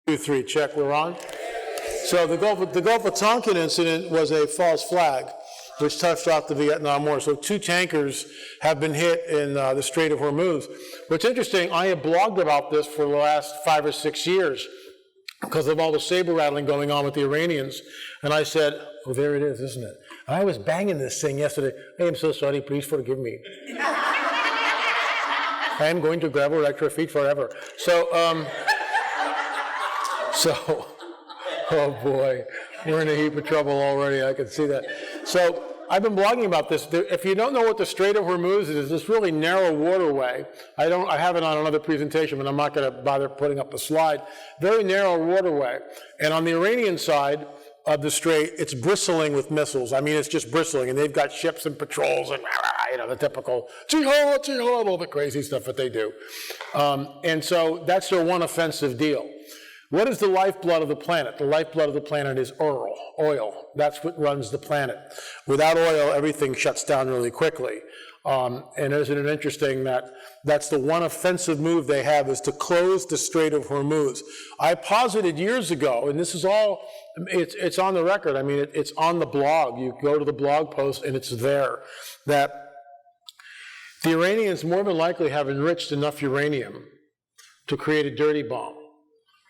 2, 3, check, we're on. So the Gulf of Tonkin incident was a false flag, which touched off the Vietnam War. So 2 tankers have been hit in the Strait of Hormuz. What's interesting, I have blogged about this for the last 5 or 6 years because of all the saber rattling going on with the Iranians. And I said, oh, there it is, isn't it? And I was banging this thing yesterday. Hey, I'm so sorry, please forgive me. I am going to gravel at your feet forever. So, oh boy, we're in a heap of trouble already, I can see that. So I've been blogging about this. If you don't know what the Strait of Hormuz is, it's this really narrow waterway. I have it on another presentation, but I'm not going to bother putting up the slide. Very narrow waterway. And on the Iranian side of the strait, it's bristling with missiles. I mean, it's just bristling, and they've got ships and patrols and, the typical jihad, jihad, all the crazy stuff that they do. And so that's their one offensive deal. What is the lifeblood of the planet? The lifeblood of the planet is oil. That's what runs the planet. Without oil, everything shuts down really quickly. And isn't it interesting that that's the one offensive move they have, is to close the Strait of Hormuz. I posited years ago, and this is all, it's on the record. I mean, it's on the blog. You go to the blog post and it's there, that the Iranians more than likely have enriched enough uranium to create a dirty bomb.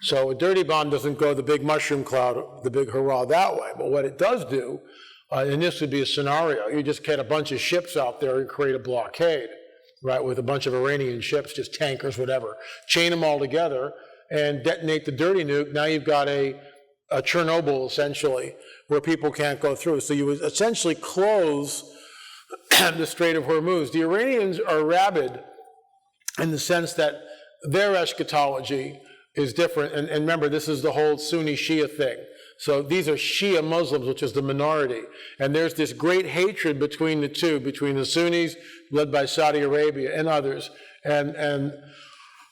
So a dirty bomb doesn't go the big mushroom cloud, the big hurrah that way. But what it does do, and this would be a scenario, you just get a bunch of ships out there and create a blockade, right, with a bunch of Iranian ships, just tankers, whatever. Chain them all together and detonate the dirty nuke. Now you've got a Chernobyl, essentially, where people can't go through. So you would essentially close the Strait of Hormuz. The Iranians are rabid in the sense that their eschatology is different. And remember, this is the whole Sunni Shia thing. So these are Shia Muslims, which is the minority. And there's this great hatred between the two, between the Sunnis, led by Saudi Arabia and others, and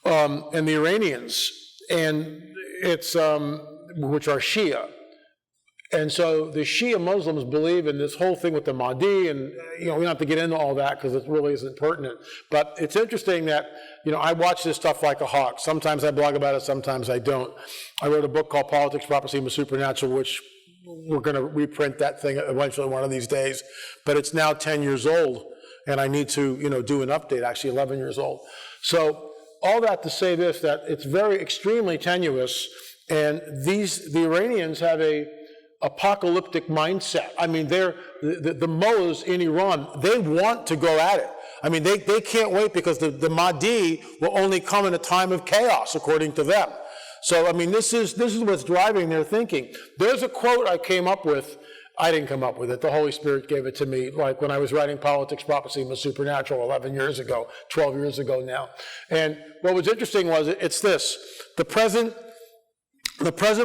the Iranians, and it's which are Shia. And so the Shia Muslims believe in this whole thing with the Mahdi, and we don't have to get into all that because it really isn't pertinent. But it's interesting that I watch this stuff like a hawk. Sometimes I blog about it, sometimes I don't. I wrote a book called Politics, Prophecy, and the Supernatural, which we're going to reprint that thing eventually one of these days. But it's now 10 years old, and I need to do an update. Actually, 11 years old. So all that to say this: that it's very extremely tenuous, and the Iranians have a apocalyptic mindset. I mean, the mullahs in Iran, they want to go at it. I mean, they can't wait because the Mahdi will only come in a time of chaos, according to them. So, I mean, this is what's driving their thinking. There's a quote I came up with. I didn't come up with it. The Holy Spirit gave it to me, like when I was writing Politics, Prophecy, and the Supernatural 11 years ago, 12 years ago now. And what was interesting was, it's this: the present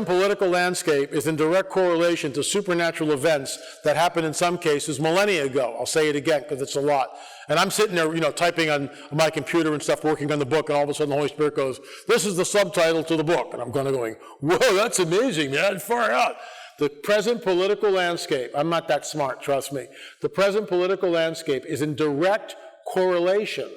political landscape is in direct correlation to supernatural events that happened in some cases millennia ago. I'll say it again because it's a lot. And I'm sitting there, typing on my computer and stuff, working on the book, and all of a sudden the Holy Spirit goes, "This is the subtitle to the book." And I'm going, "Whoa, that's amazing, man, far out." The present political landscape, I'm not that smart, trust me. The present political landscape is in direct correlation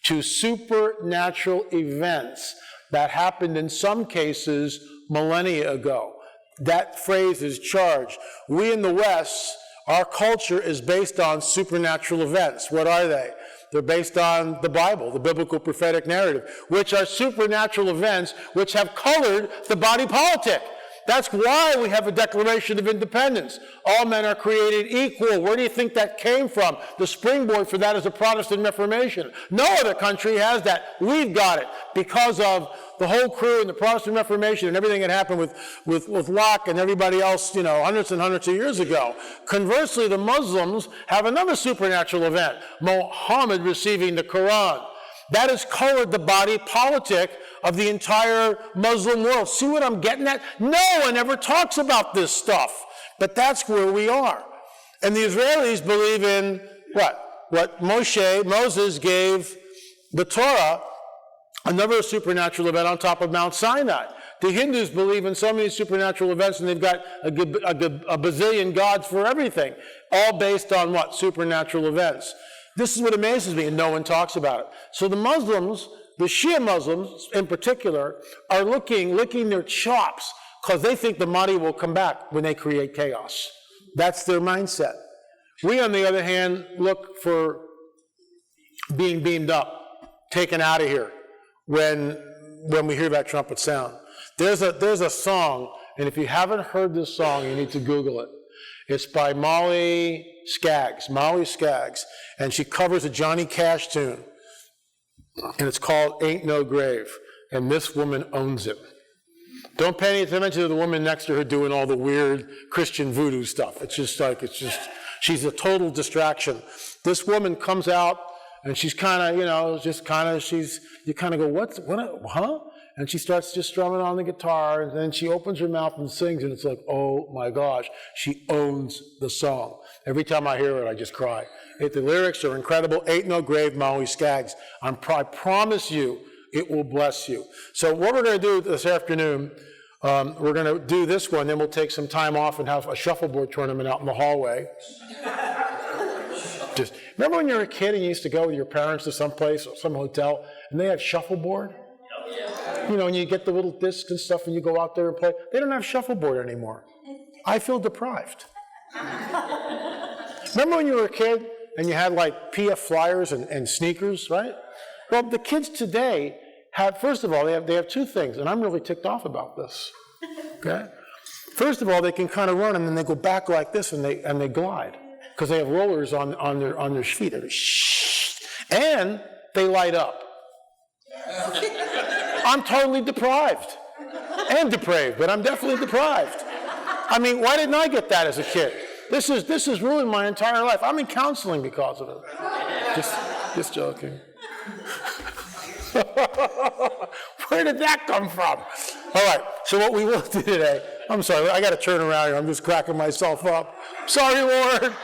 to supernatural events that happened in some cases millennia ago. That phrase is charged. We in the West, our culture is based on supernatural events. What are they? They're based on the Bible, the biblical prophetic narrative, which are supernatural events which have colored the body politic. That's why we have a Declaration of Independence. All men are created equal. Where do you think that came from? The springboard for that is the Protestant Reformation. No other country has that. We've got it because of the whole crew and the Protestant Reformation and everything that happened with Locke and everybody else, hundreds and hundreds of years ago. Conversely, the Muslims have another supernatural event: Muhammad receiving the Quran. That has colored the body politic of the entire Muslim world. See what I'm getting at? No one ever talks about this stuff, but that's where we are. And the Israelis believe in what Moses gave the Torah, another supernatural event on top of Mount Sinai. The Hindus believe in so many supernatural events, and they've got a bazillion gods for everything, all based on what? Supernatural events. This is what amazes me, and no one talks about it. So the Muslims, The Shia Muslims, in particular, are licking their chops because they think the Mahdi will come back when they create chaos. That's their mindset. We, on the other hand, look for being beamed up, taken out of here when we hear that trumpet sound. There's a song, and if you haven't heard this song, you need to Google it. It's by Molly Skaggs, and she covers a Johnny Cash tune, and it's called Ain't No Grave, and this woman owns it. Don't pay any attention to the woman next to her doing all the weird Christian voodoo stuff. She's a total distraction. This woman comes out, and she's kind of, you kind of go, what, huh? And she starts just strumming on the guitar, and then she opens her mouth and sings, and it's like, oh my gosh, she owns the song. Every time I hear it, I just cry. The lyrics are incredible. Ain't No Grave, Molly Skaggs. I promise you, it will bless you. So what we're going to do this afternoon, we're going to do this one, then we'll take some time off and have a shuffleboard tournament out in the hallway. Just remember when you were a kid and you used to go with your parents to some place or some hotel, and they had shuffleboard? You know, and you get the little discs and stuff, and you go out there and play. They don't have shuffleboard anymore. I feel deprived. Remember when you were a kid and you had like PF flyers and sneakers, right? Well, the kids today have, first of all, they have two things, and I'm really ticked off about this. Okay? First of all, they can kind of run, and then they go back like this, and they glide, because they have rollers on their feet. And they light up. I'm totally deprived. And depraved, but I'm definitely deprived. I mean, why didn't I get that as a kid? This has ruined my entire life. I'm in counseling because of it. Just joking. Where did that come from? All right, so what we will do today, I'm sorry, I got to turn around here. I'm just cracking myself up. Sorry, Lord.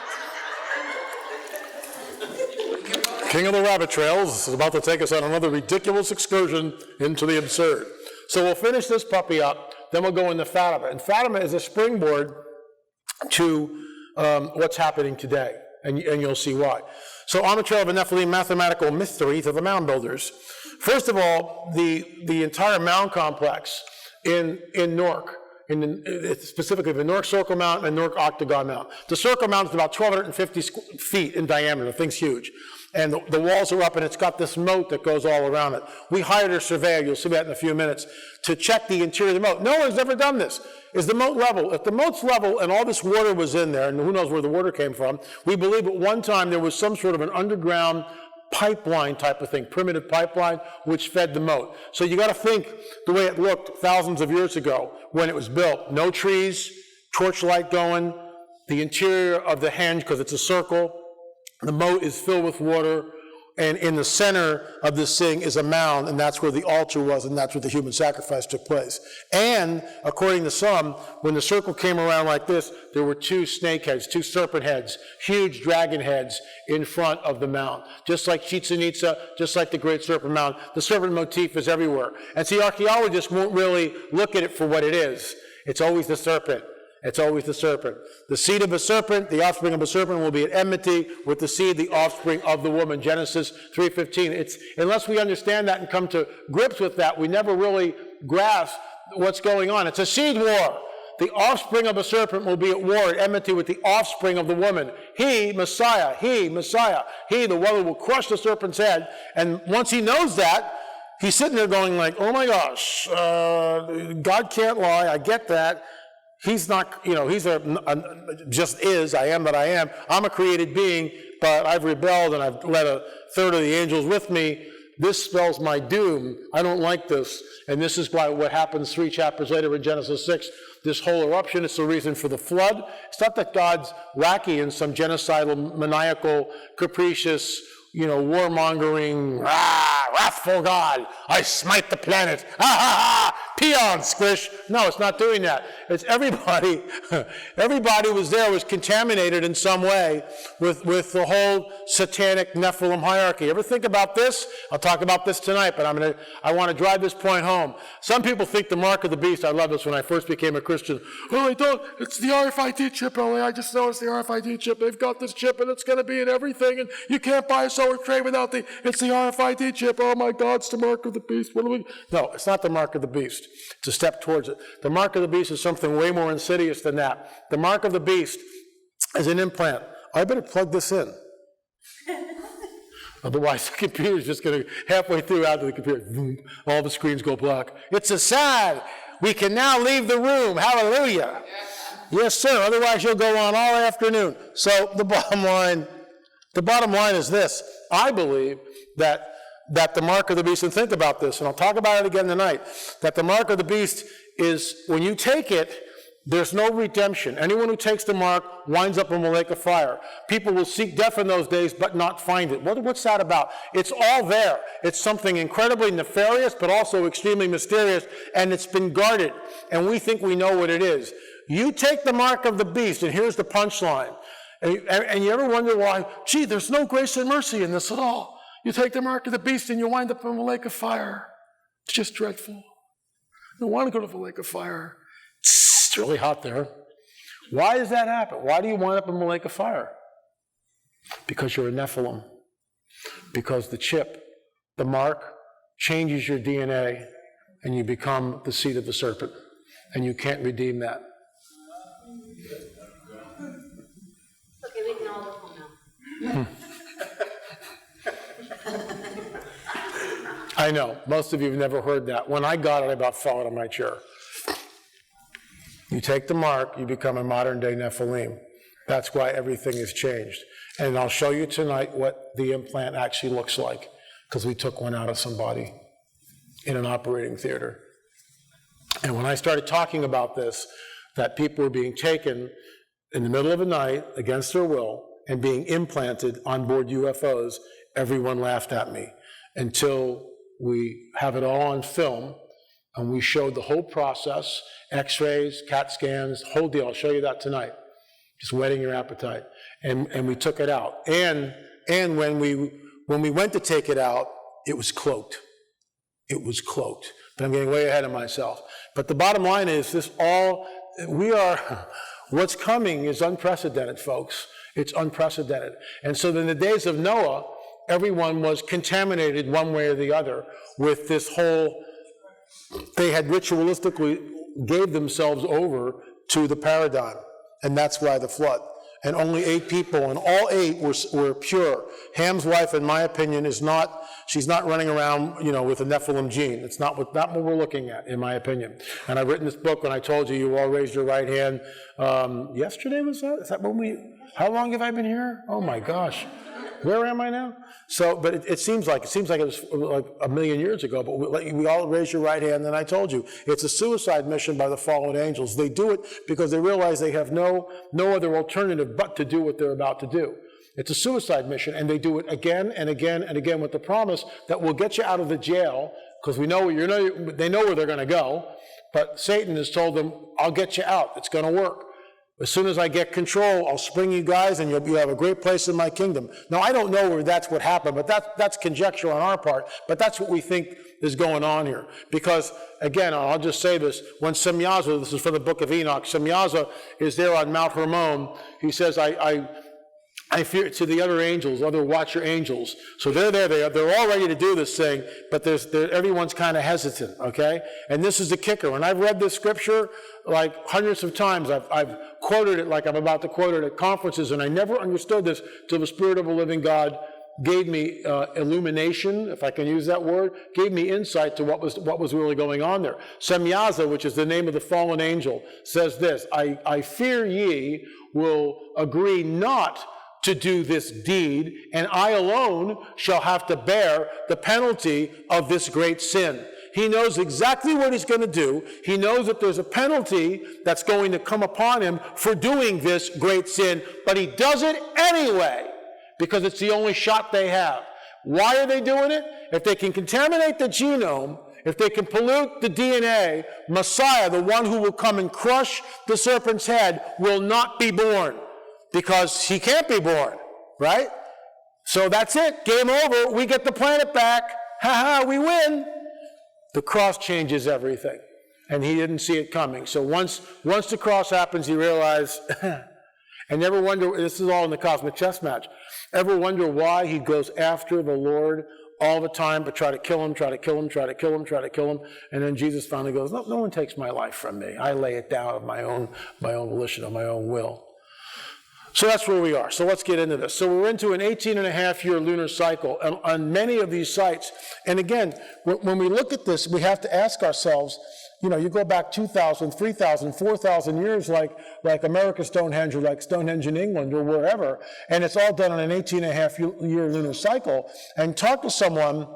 King of the Rabbit Trails is about to take us on another ridiculous excursion into the absurd. So we'll finish this puppy up, then we'll go into Fatima. And Fatima is a springboard to what's happening today, and you'll see why. So on the trail of the Nephilim, mathematical mystery to the mound builders. First of all, the entire mound complex in Newark, specifically the Newark Circle Mound and Newark Octagon Mound. The Circle Mound is about 1,250 feet in diameter. The thing's huge. And the walls are up, and it's got this moat that goes all around it. We hired a surveyor, you'll see that in a few minutes, to check the interior of the moat. No one's ever done this. Is the moat level? If the moat's level and all this water was in there, and who knows where the water came from, we believe at one time there was some sort of an underground pipeline type of thing, primitive pipeline, which fed the moat. So you got to think the way it looked thousands of years ago when it was built. No trees, torchlight going, the interior of the henge, because it's a circle, the moat is filled with water, and in the center of this thing is a mound, and that's where the altar was, and that's where the human sacrifice took place. And, according to some, when the circle came around like this, there were two snake heads, two serpent heads, huge dragon heads in front of the mound. Just like Chichen Itza, just like the Great Serpent Mound, the serpent motif is everywhere. And see, archaeologists won't really look at it for what it is. It's always the serpent. It's always the serpent. The seed of a serpent, the offspring of a serpent, will be at enmity with the seed, the offspring of the woman. Genesis 3:15. Unless we understand that and come to grips with that, we never really grasp what's going on. It's a seed war. The offspring of a serpent will be at war, at enmity with the offspring of the woman. He, Messiah, he, the one who will crush the serpent's head. And once he knows that, he's sitting there going like, oh my gosh, God can't lie, I get that. He's not, he's just is, I am that I am. I'm a created being, but I've rebelled and I've led a third of the angels with me. This spells my doom. I don't like this. And this is why what happens 3 chapters later in Genesis 6, this whole eruption, it's the reason for the flood. It's not that God's wacky and some genocidal, maniacal, capricious, warmongering, wrathful God, I smite the planet. peon, squish. No, it's not doing that. It's everybody. Everybody was there was contaminated in some way with the whole satanic Nephilim hierarchy. Ever think about this? I'll talk about this tonight, but I want to drive this point home. Some people think the mark of the beast. I love this when I first became a Christian. Oh, I don't. It's the RFID chip, Ellie. I just know it's the RFID chip. They've got this chip, and it's going to be in everything, and you can't buy a solar tray without it's the RFID chip. Oh my God, it's the mark of the beast. What do we? No, it's not the mark of the beast. It's a step towards it. The mark of the beast is something way more insidious than that. The mark of the beast is an implant. I better plug this in. Otherwise, the computer's just going to, halfway through out of the computer, boom, all the screens go black. It's a sign. We can now leave the room. Hallelujah. Yes, sir. Otherwise, you'll go on all afternoon. So the bottom line is this. I believe that the mark of the beast, and think about this, and I'll talk about it again tonight, that the mark of the beast is, when you take it, there's no redemption. Anyone who takes the mark winds up in the lake of fire. People will seek death in those days, but not find it. What's that about? It's all there. It's something incredibly nefarious, but also extremely mysterious, and it's been guarded, and we think we know what it is. You take the mark of the beast, and here's the punchline. And you ever wonder why, gee, there's no grace and mercy in this at all. You take the mark of the beast and you wind up in the lake of fire. It's just dreadful. You don't want to go to the lake of fire. It's really hot there. Why does that happen? Why do you wind up in the lake of fire? Because you're a Nephilim. Because the chip, the mark, changes your DNA and you become the seed of the serpent. And you can't redeem that. Okay, we can all go home now. I know, most of you have never heard that. When I got it, I about fell out of my chair. You take the mark, you become a modern-day Nephilim. That's why everything has changed. And I'll show you tonight what the implant actually looks like, because we took one out of somebody in an operating theater. And when I started talking about this, that people were being taken in the middle of the night against their will and being implanted on board UFOs, everyone laughed at me until we have it all on film and we showed the whole process, x-rays, CAT scans, whole deal. I'll show you that tonight, just whetting your appetite. And we took it out. And when we went to take it out, it was cloaked. It was cloaked. But I'm getting way ahead of myself. But the bottom line is what's coming is unprecedented, folks. It's unprecedented. And so in the days of Noah, everyone was contaminated one way or the other with this whole, they had ritualistically gave themselves over to the paradigm. And that's why the flood. And only 8 people, and all 8 were pure. Ham's wife, in my opinion, she's not running around, with a Nephilim gene. It's not what we're looking at, in my opinion. And I've written this book when I told you all raised your right hand. Yesterday was that? Is that when how long have I been here? Oh my gosh. Where am I now? So, but it seems like it was like a million years ago, but we all raised your right hand, and I told you, it's a suicide mission by the fallen angels. They do it because they realize they have no other alternative but to do what they're about to do. It's a suicide mission, and they do it again and again and again with the promise that we'll get you out of the jail, because we know they know where they're going to go, but Satan has told them, I'll get you out. It's going to work. As soon as I get control, I'll spring you guys and you'll have a great place in my kingdom. Now, I don't know where that's what happened, but that's conjecture on our part, but that's what we think is going on here. Because, again, I'll just say this, when Semyaza, this is from the book of Enoch, Semyaza is there on Mount Hermon, he says, I fear to the other angels, other watcher angels. So they're there, they're all ready to do this thing, but everyone's kind of hesitant, okay? And this is the kicker. When I've read this scripture, like hundreds of times, I've quoted it like I'm about to quote it at conferences, and I never understood this till the Spirit of a living God gave me illumination, if I can use that word, gave me insight to what was really going on there. Semyaza, which is the name of the fallen angel, says this, I fear ye will agree not to do this deed, and I alone shall have to bear the penalty of this great sin. He knows exactly what he's going to do. He knows that there's a penalty that's going to come upon him for doing this great sin, but he does it anyway because it's the only shot they have. Why are they doing it? If they can contaminate the genome if they can pollute the DNA, Messiah, the one who will come and crush the serpent's head, will not be born, because he can't be born, right? So that's it. Game over. We get the planet back. Ha ha, we win. The cross changes everything. And he didn't see it coming. So once the cross happens, he realized, and never wonder, this is all in the cosmic chess match, ever wonder why he goes after the Lord all the time, but try to kill him, try to kill him, try to kill him, try to kill him. And then Jesus finally goes, no one takes my life from me. I lay it down of my own volition, of my own will. So that's where we are. So let's get into this. So we're into an 18-and-a-half-year lunar cycle on many of these sites. And again, when we look at this, we have to ask ourselves, you go back 2,000, 3,000, 4,000 years like America's Stonehenge, or like Stonehenge in England or wherever, and it's all done on an 18-and-a-half-year lunar cycle. And talk to someone,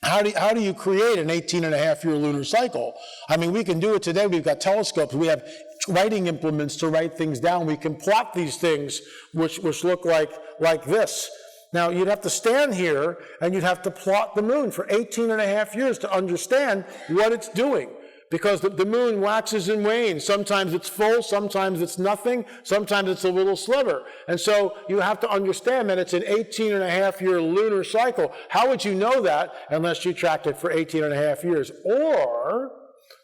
how do you create an 18-and-a-half-year lunar cycle? I mean, we can do it today. We've got telescopes. We have writing implements to write things down. We can plot these things which look like this. Now, you'd have to stand here and you'd have to plot the moon for 18-and-a-half years to understand what it's doing. Because the moon waxes and wanes. Sometimes it's full, sometimes it's nothing, sometimes it's a little sliver. And so you have to understand that it's an 18-and-a-half-year lunar cycle. How would you know that unless you tracked it for 18-and-a-half years? Or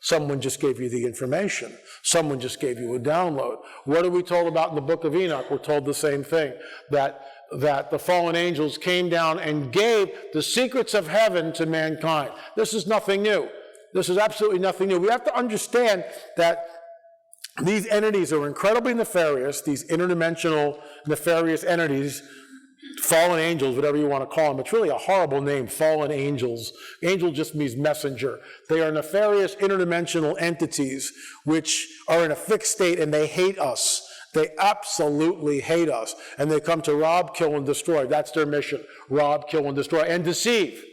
someone just gave you the information. Someone just gave you a download. What are we told about in the book of Enoch? We're told the same thing, that the fallen angels came down and gave the secrets of heaven to mankind. This is nothing new. This is absolutely nothing new. We have to understand that these entities are incredibly nefarious, these interdimensional nefarious entities, fallen angels, whatever you want to call them. It's really a horrible name, fallen angels. Angel just means messenger. They are nefarious interdimensional entities which are in a fixed state, and they hate us. They absolutely hate us. And they come to rob, kill, and destroy. That's their mission. Rob, kill, and destroy, and deceive.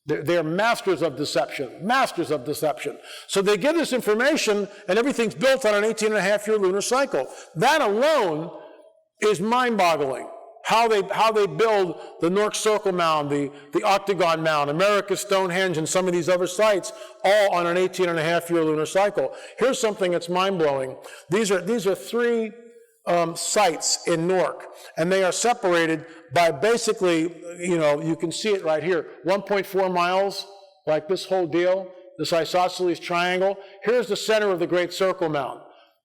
They're masters of deception, masters of deception. So they give this information, and everything's built on an 18-and-a-half-year lunar cycle. That alone is mind-boggling. How they build the North Circle Mound, the Octagon Mound, America's Stonehenge, and some of these other sites, all on an 18-and-a-half-year lunar cycle. Here's something that's mind-blowing. These are three sites in Newark, and they are separated by basically, you can see it right here, 1.4 miles, like this whole deal, this isosceles triangle. Here's the center of the Great Circle Mound.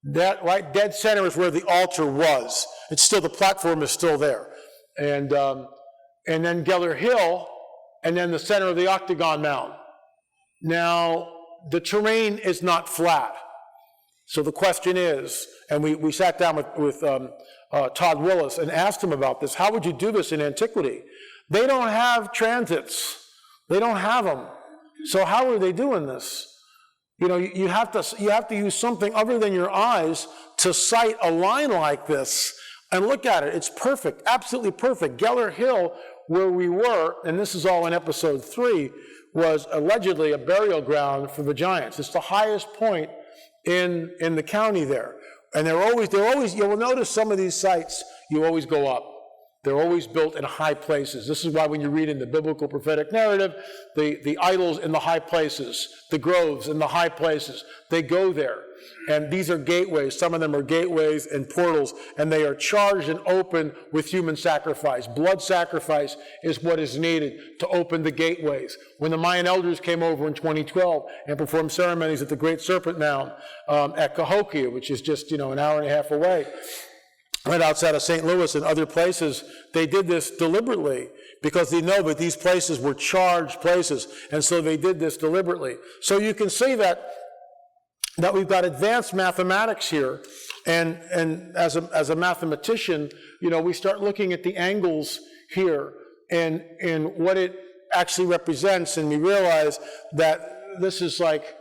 That right dead center is where the altar was. It's still, the platform is still there. And then Geller Hill, and then the center of the Octagon Mound. Now, the terrain is not flat. So the question is, and we sat down with Todd Willis and asked him about this, how would you do this in antiquity? They don't have transits. They don't have them. So how are they doing this? You have to use something other than your eyes to sight a line like this. And look at it. It's perfect, absolutely perfect. Geller Hill, where we were, and this is all in episode 3, was allegedly a burial ground for the giants. It's the highest point in the county there. And they're always, you will notice some of these sites, you always go up. They're always built in high places. This is why when you read in the biblical prophetic narrative, the idols in the high places, the groves in the high places, they go there. And these are gateways. Some of them are gateways and portals, and they are charged and open with human sacrifice. Blood sacrifice is what is needed to open the gateways. When the Mayan elders came over in 2012 and performed ceremonies at the Great Serpent Mound at Cahokia, which is just an hour and a half away, right outside of St. Louis and other places, they did this deliberately because they know that these places were charged places, and so they did this deliberately. So you can see that we've got advanced mathematics here, and as a mathematician, we start looking at the angles here and what it actually represents, and we realize that this is like,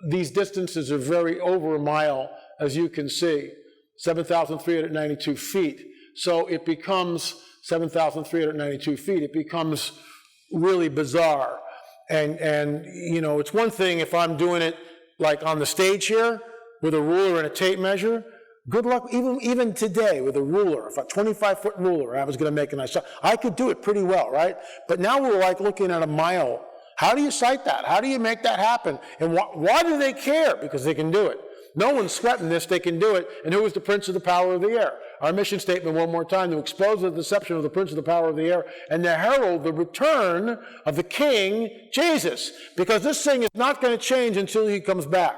these distances are very over a mile, as you can see, 7,392 feet. So it becomes 7,392 feet. It becomes really bizarre. And it's one thing if I'm doing it like on the stage here with a ruler and a tape measure. Good luck, even today with a ruler, if a 25-foot ruler, I was going to make a nice shot. I could do it pretty well, right? But now we're like looking at a mile How do you cite that? How do you make that happen? And why do they care? Because they can do it. No one's sweating this, they can do it. And who is the prince of the power of the air? Our mission statement one more time, to expose the deception of the prince of the power of the air and to herald the return of the King, Jesus. Because this thing is not going to change until he comes back.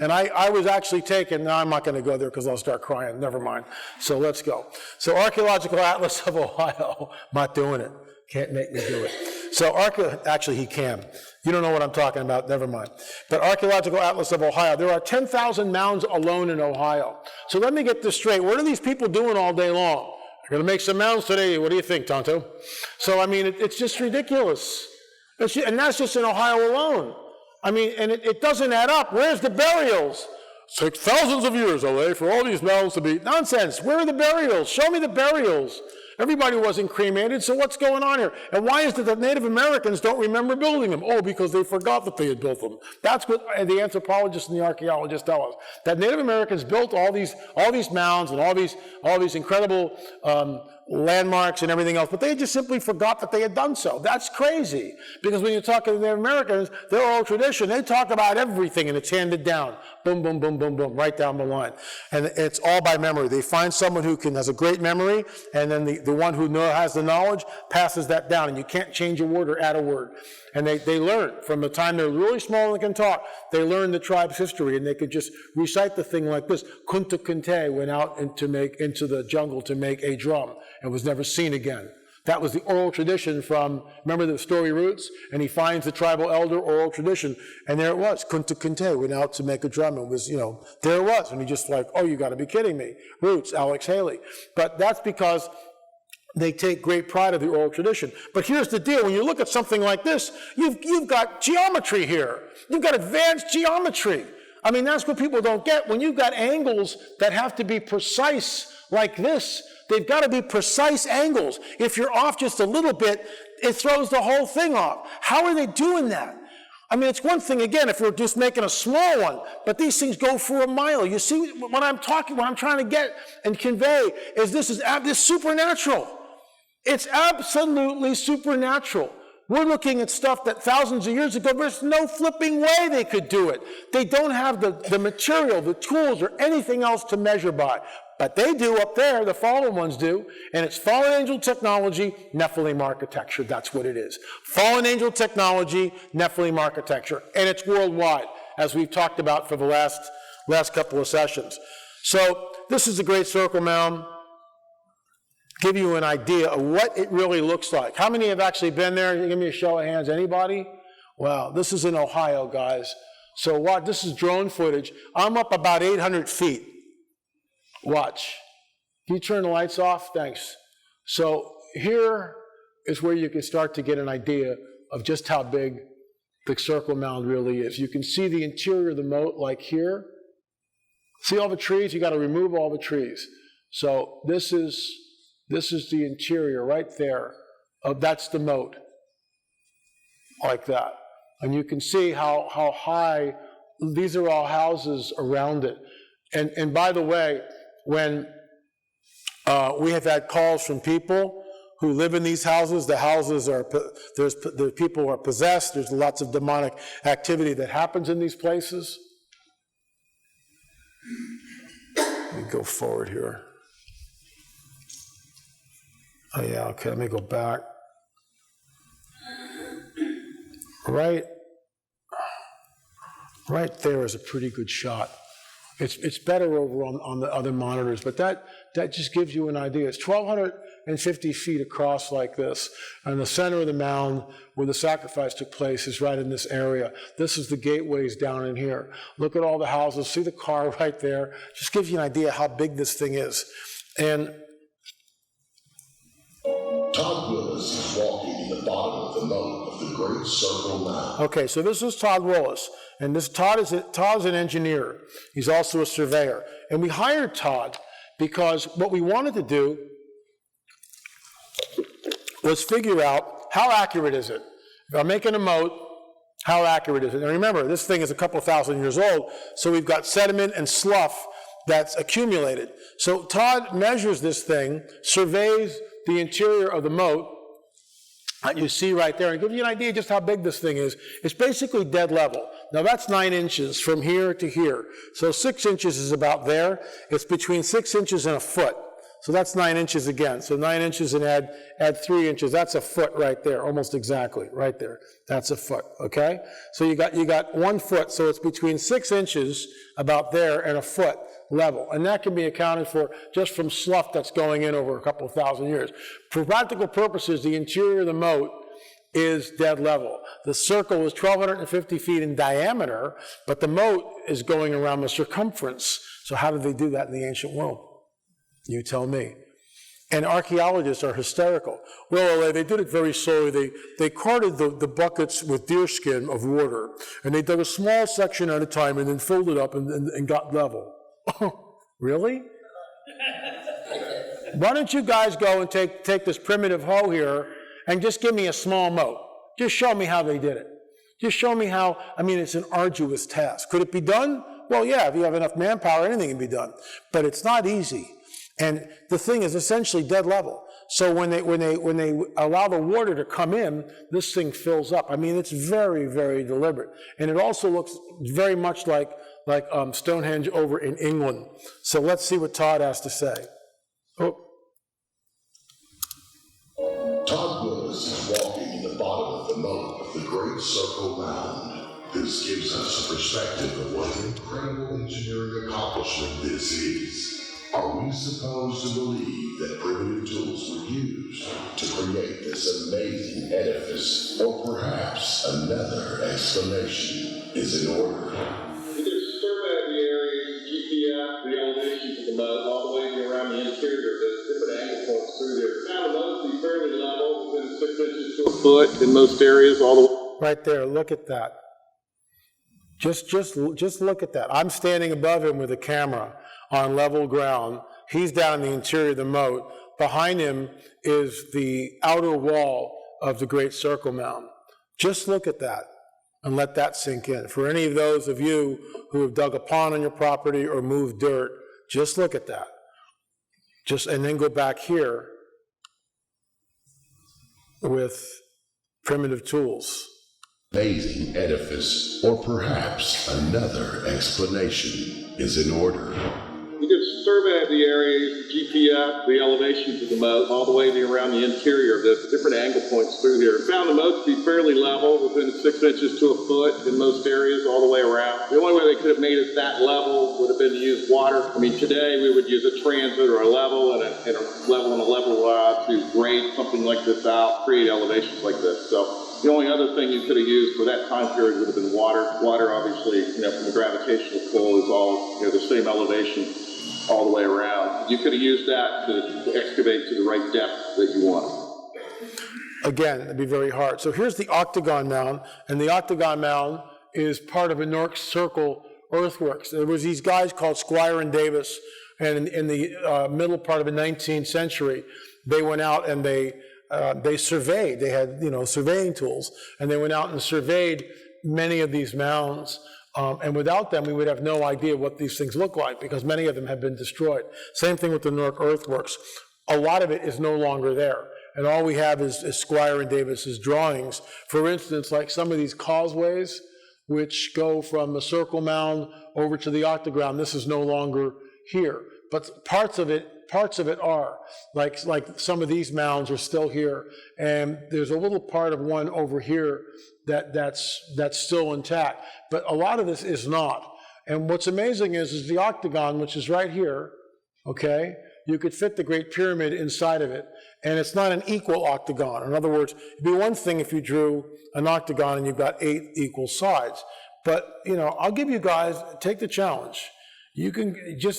And I was actually taken, no, I'm not going to go there because I'll start crying, never mind. So let's go. So Archaeological Atlas of Ohio, not doing it. Can't make me do it. So actually he can. You don't know what I'm talking about, never mind. But Archaeological Atlas of Ohio, there are 10,000 mounds alone in Ohio. So let me get this straight. What are these people doing all day long? They're going to make some mounds today. What do you think, Tonto? So, I mean, it's just ridiculous. And that's just in Ohio alone. I mean, and it doesn't add up. Where's the burials? It took thousands of years, LA, for all these mounds to be. Nonsense. Where are the burials? Show me the burials. Everybody wasn't cremated, so what's going on here? And why is it that Native Americans don't remember building them? Oh, because they forgot that they had built them. That's what the anthropologists and the archaeologists tell us. That Native Americans built all these mounds and all these incredible landmarks and everything else, but they just simply forgot that they had done so. That's crazy, because when you talk to the Native Americans, their oral tradition, they talk about everything and it's handed down. Boom, boom, boom, boom, boom, right down the line. And it's all by memory. They find someone who has a great memory, and then the one who has the knowledge passes that down, and you can't change a word or add a word. And they learn from the time they're really small and can talk, they learn the tribe's history, and they could just recite the thing like this. Kunta Kinte went out into the jungle to make a drum and was never seen again. That was the oral tradition from, remember the story Roots? And he finds the tribal elder oral tradition, and there it was. Kunta Kinte went out to make a drum, and was, there it was. And he just like, oh, you got to be kidding me. Roots, Alex Haley. But that's because they take great pride of the oral tradition. But here's the deal. When you look at something like this, you've got geometry here. You've got advanced geometry. I mean, that's what people don't get. When you've got angles that have to be precise like this, they've got to be precise angles. If you're off just a little bit, it throws the whole thing off. How are they doing that? I mean, it's one thing, again, if we're just making a small one, but these things go for a mile. You see, what I'm trying to get and convey is this is supernatural. It's absolutely supernatural. We're looking at stuff that thousands of years ago, there's no flipping way they could do it. They don't have the material, the tools, or anything else to measure by. But they do up there, the fallen ones do, and it's fallen angel technology, Nephilim architecture, that's what it is. Fallen angel technology, Nephilim architecture, and it's worldwide, as we've talked about for the last couple of sessions. So this is the Great Circle Mound. Give you an idea of what it really looks like. How many have actually been there? Give me a show of hands. Anybody? Wow, this is in Ohio, guys. So what? This is drone footage. I'm up about 800 feet. Watch. Can you turn the lights off? Thanks. So here is where you can start to get an idea of just how big the Circle Mound really is. You can see the interior of the moat like here. See all the trees? You got to remove all the trees. So this is the interior right there. That's the moat, like that. And you can see how high, these are all houses around it. And by the way, when we have had calls from people who live in these houses, the people are possessed, there's lots of demonic activity that happens in these places. Let me go forward here. Oh yeah, okay, let me go back. Right there is a pretty good shot. It's better over on the other monitors, but that just gives you an idea. It's 1,250 feet across like this, and the center of the mound where the sacrifice took place is right in this area. This is the gateways down in here. Look at all the houses. See the car right there? Just gives you an idea how big this thing is. And Todd Willis is walking in the bottom of the moat of the Great Circle Mound. Okay, so this is Todd Willis, and Todd's an engineer. He's also a surveyor. And we hired Todd because what we wanted to do was figure out how accurate is it. If I'm making a moat, how accurate is it? And remember, this thing is a couple thousand years old, so we've got sediment and slough that's accumulated. So Todd measures this thing, surveys the interior of the moat, you see right there, and give you an idea just how big this thing is. It's basically dead level. Now that's 9 inches from here to here. So 6 inches is about there. It's between 6 inches and a foot. So that's 9 inches again. So 9 inches and add 3 inches. That's a foot right there, almost exactly, right there. That's a foot, okay? So you got 1 foot, so it's between 6 inches about there and a foot level. And that can be accounted for just from slough that's going in over a couple of thousand years. For practical purposes, the interior of the moat is dead level. The circle is 1,250 feet in diameter, but the moat is going around the circumference. So how did they do that in the ancient world? You tell me. And archaeologists are hysterical. Well, they did it very slowly. They carted the buckets with deerskin of water, and they dug a small section at a time and then filled it up and got level. Really? Why don't you guys go and take this primitive hoe here and just give me a small moat? Just show me how they did it. Just show me how. I mean, it's an arduous task. Could it be done? Well, yeah, if you have enough manpower, anything can be done. But it's not easy. And the thing is essentially dead level. So when they allow the water to come in, this thing fills up. I mean, it's very, very deliberate. And it also looks very much like Stonehenge over in England. So let's see what Todd has to say. Oh. Todd Willis is walking in the bottom of the moat of the Great Circle Mound. This gives us a perspective of what an incredible engineering accomplishment this is. Are we supposed to believe that primitive tools were used to create this amazing edifice? Or perhaps another explanation is in order? We did a survey of the area, GPS, the elevations of the moat, all the way around the interior. There's different angle points through there. Found the moat to be fairly level, within 6 inches to a foot in most areas, all the way. Right there, look at that. Just look at that. I'm standing above him with a camera on level ground. He's down in the interior of the moat. Behind him is the outer wall of the Great Circle Mound. Just look at that and let that sink in. For any of those of you who have dug a pond on your property or moved dirt, just look at that. And then go back here with primitive tools. Amazing edifice, or perhaps another explanation is in order. We did a survey of the area, GPS, the elevations of the moat, all the way around the interior. There's different angle points through here. Found the moat to be fairly level, within 6 inches to a foot in most areas, all the way around. The only way they could have made it that level would have been to use water. I mean, today we would use a transit or a level and a level rod to grade something like this out, create elevations like this. So the only other thing you could have used for that time period would have been water. Water, obviously, from the gravitational pull is all, the same elevation all the way around. You could have used that to excavate to the right depth that you want. Again, it'd be very hard. So here's the Octagon Mound, and the Octagon Mound is part of a North Circle earthworks. There was these guys called Squire and Davis, and in the middle part of the 19th century, they went out and they surveyed. They had, surveying tools, and they went out and surveyed many of these mounds. And without them, we would have no idea what these things look like because many of them have been destroyed. Same thing with the Newark earthworks. A lot of it is no longer there. And all we have is Squire and Davis's drawings. For instance, like some of these causeways, which go from the Circle Mound over to the Octagon, this is no longer here. But parts of it are. Like some of these mounds are still here. And there's a little part of one over here that's still intact. But a lot of this is not. And what's amazing is the Octagon, which is right here, okay, you could fit the Great Pyramid inside of it. And it's not an equal octagon. In other words, it'd be one thing if you drew an octagon and you've got 8 equal sides. But, I'll give you guys, take the challenge. You can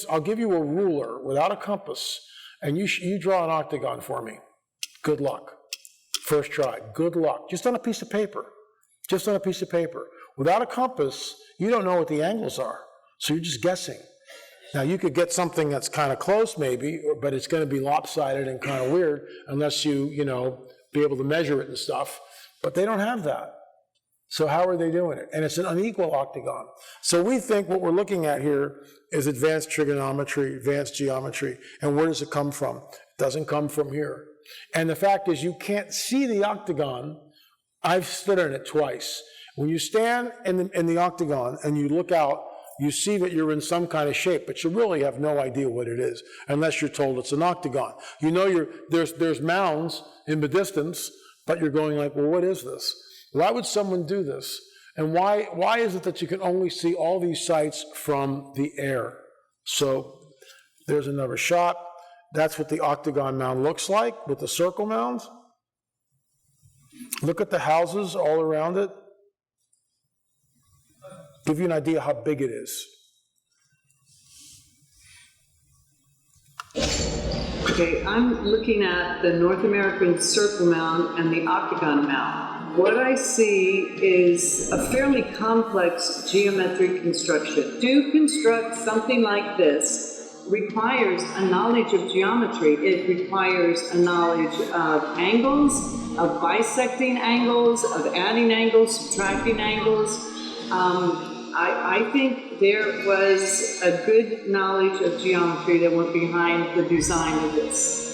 I'll give you a ruler without a compass, and you draw an octagon for me. Good luck. First try. Good luck. Just on a piece of paper. Just on a piece of paper. Without a compass, you don't know what the angles are. So you're just guessing. Now, you could get something that's kind of close, maybe, but it's going to be lopsided and kind of weird unless you, be able to measure it and stuff. But they don't have that. So how are they doing it? And it's an unequal octagon. So we think what we're looking at here is advanced trigonometry, advanced geometry. And where does it come from? It doesn't come from here. And the fact is you can't see the octagon. I've stood in it twice. When you stand in the octagon and you look out, you see that you're in some kind of shape, but you really have no idea what it is unless you're told it's an octagon. You know there's mounds in the distance, but you're going like, well, what is this? Why would someone do this? And why is it that you can only see all these sites from the air? So there's another shot. That's what the octagon mound looks like with the circle mounds. Look at the houses all around it. Give you an idea how big it is. Okay, I'm looking at the North American Circle Mound and the Octagon Mound. What I see is a fairly complex geometric construction. To construct something like this requires a knowledge of geometry. It requires a knowledge of angles, of bisecting angles, of adding angles, subtracting angles. I think there was a good knowledge of geometry that went behind the design of this.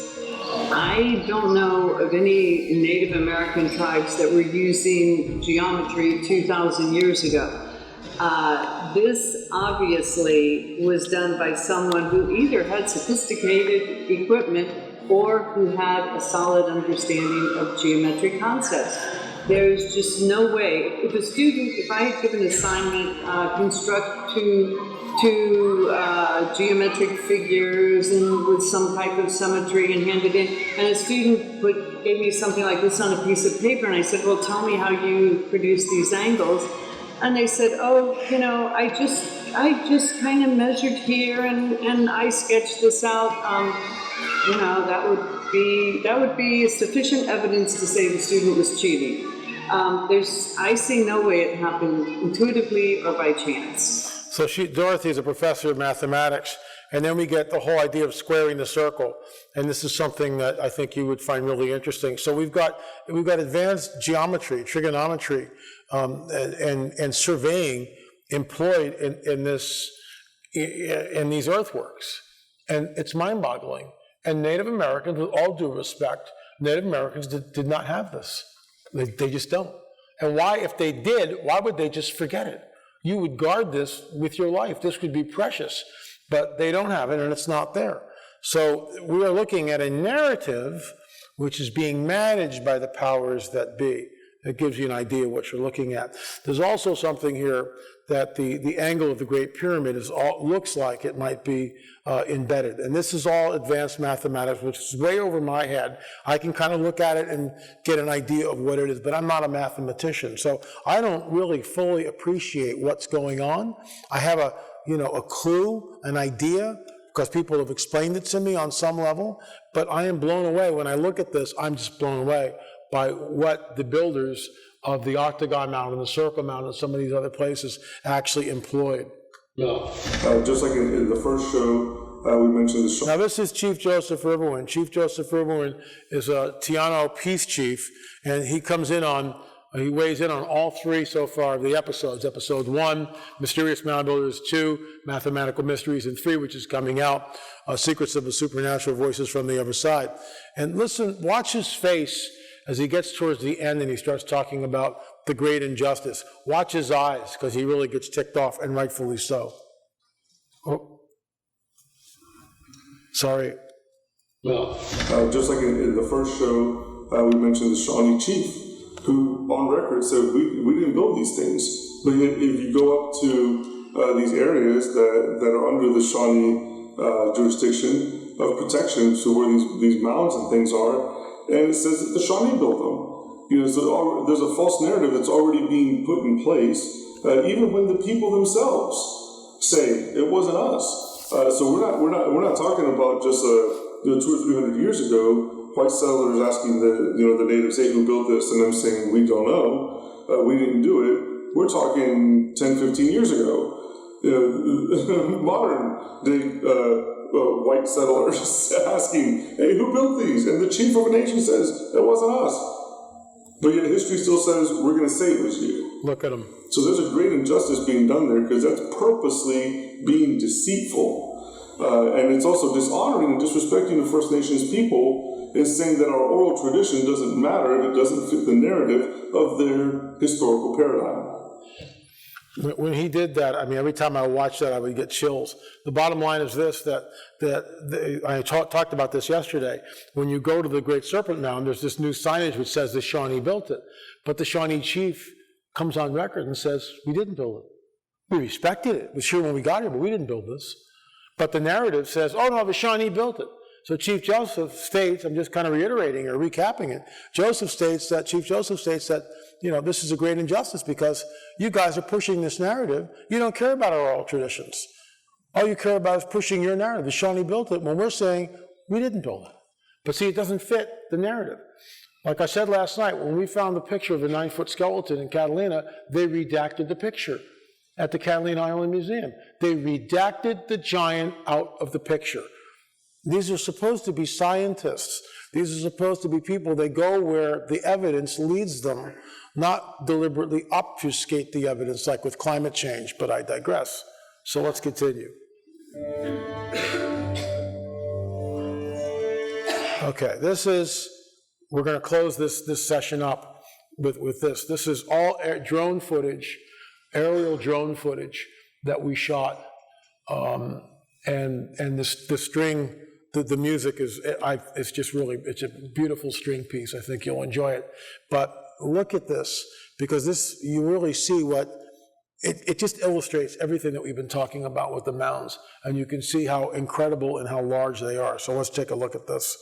I don't know of any Native American tribes that were using geometry 2,000 years ago. This obviously was done by someone who either had sophisticated equipment or who had a solid understanding of geometric concepts. There's just no way. If I had given an assignment, construct two geometric figures and with some type of symmetry and handed in, and a student gave me something like this on a piece of paper, and I said, well, tell me how you produce these angles. And they said, oh, you know, I just kind of measured here and I sketched this out. You know, that would be sufficient evidence to say the student was cheating. I see no way it happened intuitively or by chance. So Dorothy is a professor of mathematics, and then we get the whole idea of squaring the circle, and this is something that I think you would find really interesting. So we've got advanced geometry, trigonometry, and surveying employed in these earthworks, and it's mind-boggling. And Native Americans, with all due respect, Native Americans did not have this. They just don't. And why, if they did, why would they just forget it? You would guard this with your life. This could be precious, but they don't have it, and it's not there. So we are looking at a narrative which is being managed by the powers that be. It gives you an idea of what you're looking at. There's also something here that the angle of the Great Pyramid looks like it might be embedded. And this is all advanced mathematics, which is way over my head. I can kind of look at it and get an idea of what it is, but I'm not a mathematician. So I don't really fully appreciate what's going on. I have a clue, an idea, because people have explained it to me on some level, but I am blown away. When I look at this, I'm just blown away by what the builders of the Octagon Mound and the Circle Mound and some of these other places actually employed. No. Just like in the first show, we mentioned the show. Now this is Chief Joseph Riverwind. Chief Joseph Riverwind is a Tiano Peace Chief, and he weighs in on all three so far of the episodes. Episode 1, Mysterious Mound Builders, 2, Mathematical Mysteries, and 3, which is coming out, Secrets of the Supernatural, Voices from the Other Side. And listen, watch his face as he gets towards the end and he starts talking about the great injustice. Watch his eyes, because he really gets ticked off, and rightfully so. Oh. Sorry. No. Just like in the first show, we mentioned the Shawnee Chief, who on record said, we didn't build these things. But yet, if you go up to these areas that are under the Shawnee jurisdiction of protection, so where these mounds and things are, and it says that the Shawnee built them. So there's a false narrative that's already being put in place, even when the people themselves say it wasn't us. So we're not talking about just 200 or 300 years ago, white settlers asking the natives, hey, who built this, and them saying we don't know, we didn't do it. We're talking 10, 15 years ago. Modern day white settlers asking, hey, who built these? And the chief of a nation says, it wasn't us. But yet history still says, we're going to say it was you. Look at him. So there's a great injustice being done there, because that's purposely being deceitful. And it's also dishonoring and disrespecting the First Nations people people is saying that our oral tradition doesn't matter if it doesn't fit the narrative of their historical paradigm. When he did that, I mean, every time I watched that, I would get chills. The bottom line is this, I talked about this yesterday. When you go to the Great Serpent Mound, there's this new signage which says the Shawnee built it. But the Shawnee chief comes on record and says, we didn't build it. We respected it. It was sure when we got here, but we didn't build this. But the narrative says, oh no, the Shawnee built it. So Chief Joseph states, I'm just kind of reiterating or recapping it, Chief Joseph states that, you know, this is a great injustice because you guys are pushing this narrative. You don't care about our oral traditions. All you care about is pushing your narrative. The Shawnee built it when we're saying we didn't build it. But see, it doesn't fit the narrative. Like I said last night, when we found the picture of a 9-foot skeleton in Catalina, they redacted the picture at the Catalina Island Museum. They redacted the giant out of the picture. These are supposed to be scientists. These are supposed to be people, they go where the evidence leads them, not deliberately obfuscate the evidence like with climate change, but I digress. So let's continue. Okay, we're going to close this session up with this. This is all drone footage, aerial drone footage that we shot, and the string, the music it's just really, it's a beautiful string piece. I think you'll enjoy it. But look at this, because this, you really see what, it just illustrates everything that we've been talking about with the mounds, and you can see how incredible and how large they are. So let's take a look at this.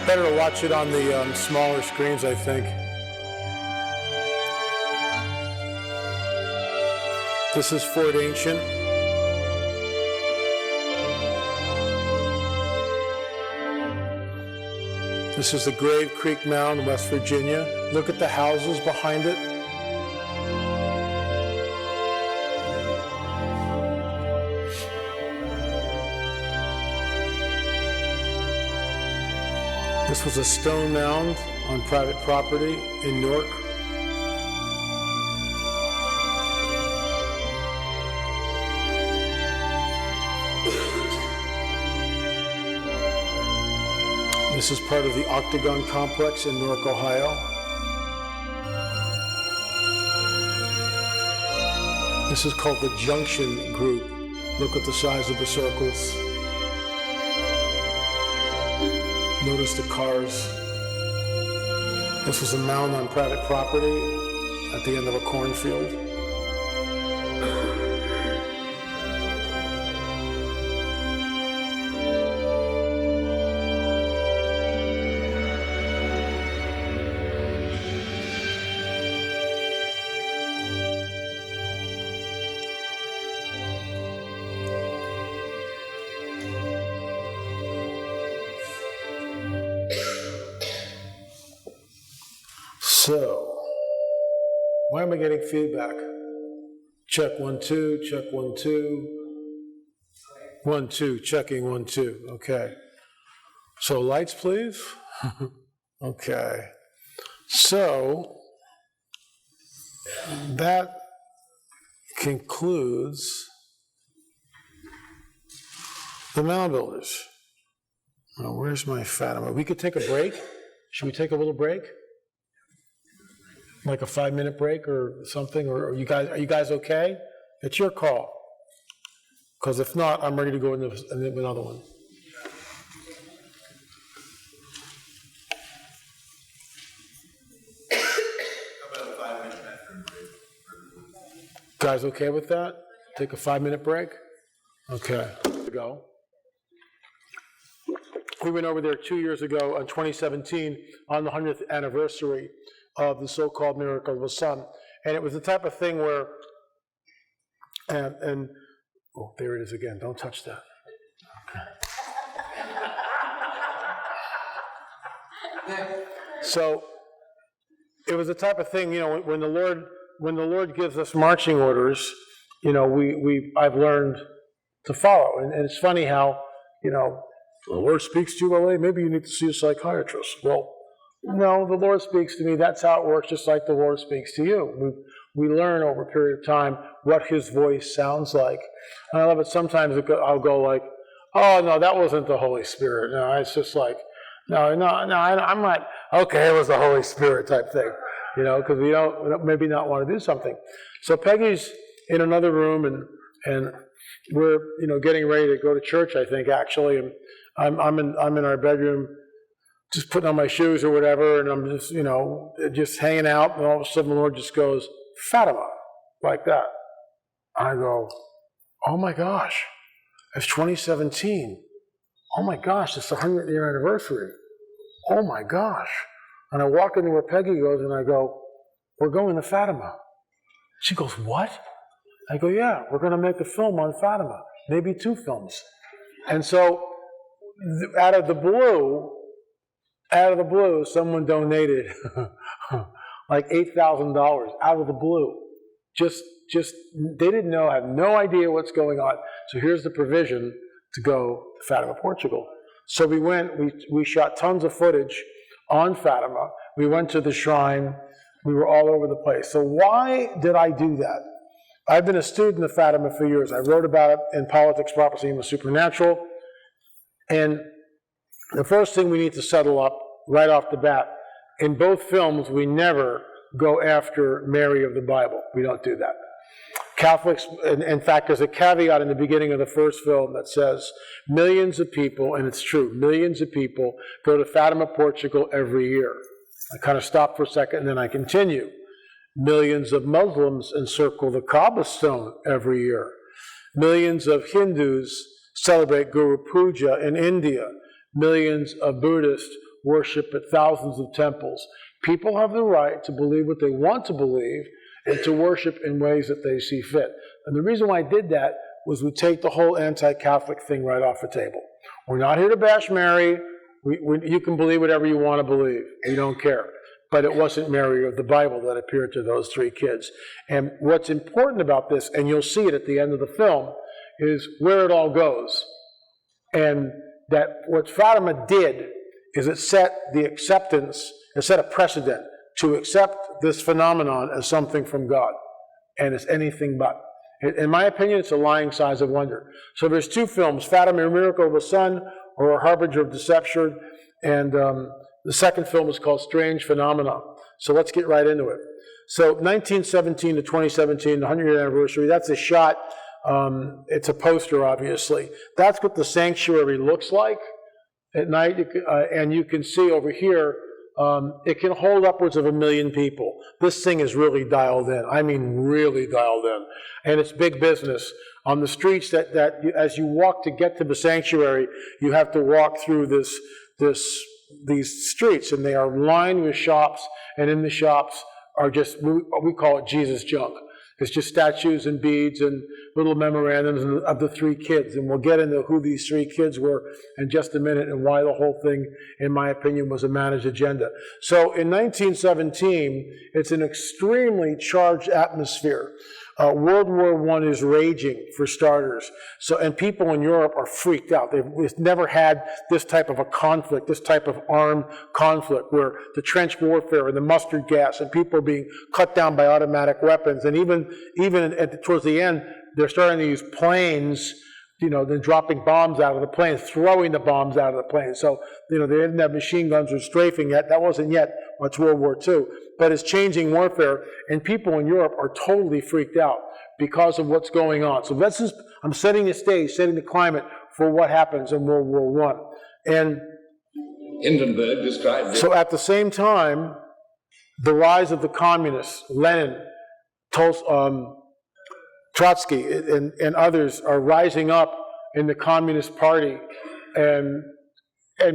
Better to watch it on the smaller screens, I think. This is Fort Ancient. This is the Grave Creek Mound, West Virginia. Look at the houses behind it. This was a stone mound on private property in Newark. This is part of the Octagon Complex in Newark, Ohio. This is called the Junction Group. Look at the size of the circles. Notice the cars. This was a mound on private property at the end of a cornfield. So, why am I getting feedback? Check 1, 2, check 1, 2. 1, 2, checking 1, 2. Okay. So lights, please. Okay. So that concludes the mound builders. Now, where's my Fatima? We could take a break. Should we take a little break? Like a 5-minute break or something, or are you guys okay? It's your call. Because if not, I'm ready to go into another one. How about a 5-minute bathroom break? Guys okay with that? Take a 5-minute break? Okay. Go. We went over there 2 years ago in 2017 on the 100th anniversary of the so-called miracle of the sun. And it was the type of thing where, and oh, there it is again. Don't touch that. Okay. So it was the type of thing, when the Lord gives us marching orders, I've learned to follow. And it's funny how, the Lord speaks to you, well, maybe you need to see a psychiatrist. Well, no, the Lord speaks to me. That's how it works, just like the Lord speaks to you. We learn over a period of time what His voice sounds like. And I love it. Sometimes I'll go like, oh, no, that wasn't the Holy Spirit. No, it's just like, no, I'm not, okay, it was the Holy Spirit type thing, because we don't maybe not want to do something. So Peggy's in another room, and we're, getting ready to go to church, I think, actually, and I'm in our bedroom, just putting on my shoes or whatever, and I'm just, just hanging out, and all of a sudden the Lord just goes, Fatima, like that. I go, oh my gosh, it's 2017. Oh my gosh, it's the 100th year anniversary. Oh my gosh. And I walk into where Peggy goes, and I go, we're going to Fatima. She goes, what? I go, yeah, we're going to make a film on Fatima, maybe 2 films. And so, out of the blue, someone donated like $8,000 out of the blue. Just they didn't know, had no idea what's going on. So here's the provision to go to Fatima, Portugal. So we went, we shot tons of footage on Fatima. We went to the shrine. We were all over the place. So why did I do that? I've been a student of Fatima for years. I wrote about it in Politics, Prophecy, and the Supernatural. And the first thing we need to settle up right off the bat, in both films, we never go after Mary of the Bible. We don't do that. Catholics, in fact, there's a caveat in the beginning of the first film that says millions of people, and it's true, millions of people go to Fatima, Portugal every year. I kind of stop for a second and then I continue. Millions of Muslims encircle the Kaaba stone every year. Millions of Hindus celebrate Guru Puja in India. Millions of Buddhists worship at thousands of temples. People have the right to believe what they want to believe and to worship in ways that they see fit. And the reason why I did that was we take the whole anti-Catholic thing right off the table. We're not here to bash Mary. You can believe whatever you want to believe. We don't care. But it wasn't Mary of the Bible that appeared to those 3 kids. And what's important about this, and you'll see it at the end of the film, is where it all goes. And that what Fatima did is it set a precedent to accept this phenomenon as something from God. And it's anything but. In my opinion, it's a lying size of wonder. So there's 2 films, Fatima, A Miracle of the Sun, or A Harbinger of Deception, and the second film is called Strange Phenomena. So let's get right into it. So 1917 to 2017, the 100th anniversary, that's a shot. It's a poster, obviously. That's what the sanctuary looks like at night. And you can see over here, it can hold upwards of 1 million people. This thing is really dialed in. I mean, really dialed in. And it's big business. On the streets that as you walk to get to the sanctuary, you have to walk through these streets, and they are lined with shops, and in the shops are just, we call it Jesus junk. It's just statues and beads and little memorandums of the 3 kids. And we'll get into who these 3 kids were in just a minute and why the whole thing, in my opinion, was a managed agenda. So in 1917, it's an extremely charged atmosphere. World War I is raging, for starters. And people in Europe are freaked out. They've never had this type of a conflict, this type of armed conflict, where the trench warfare and the mustard gas and people being cut down by automatic weapons. And even towards the end, they're starting to use planes then dropping bombs out of the plane, throwing the bombs out of the plane. So, they didn't have machine guns or strafing yet. That wasn't yet much World War II. But it's changing warfare, and people in Europe are totally freaked out because of what's going on. So I'm setting the stage, setting the climate for what happens in World War I. And Hindenburg described it. So at the same time, the rise of the communists, Lenin, Trotsky, and others are rising up in the Communist Party, and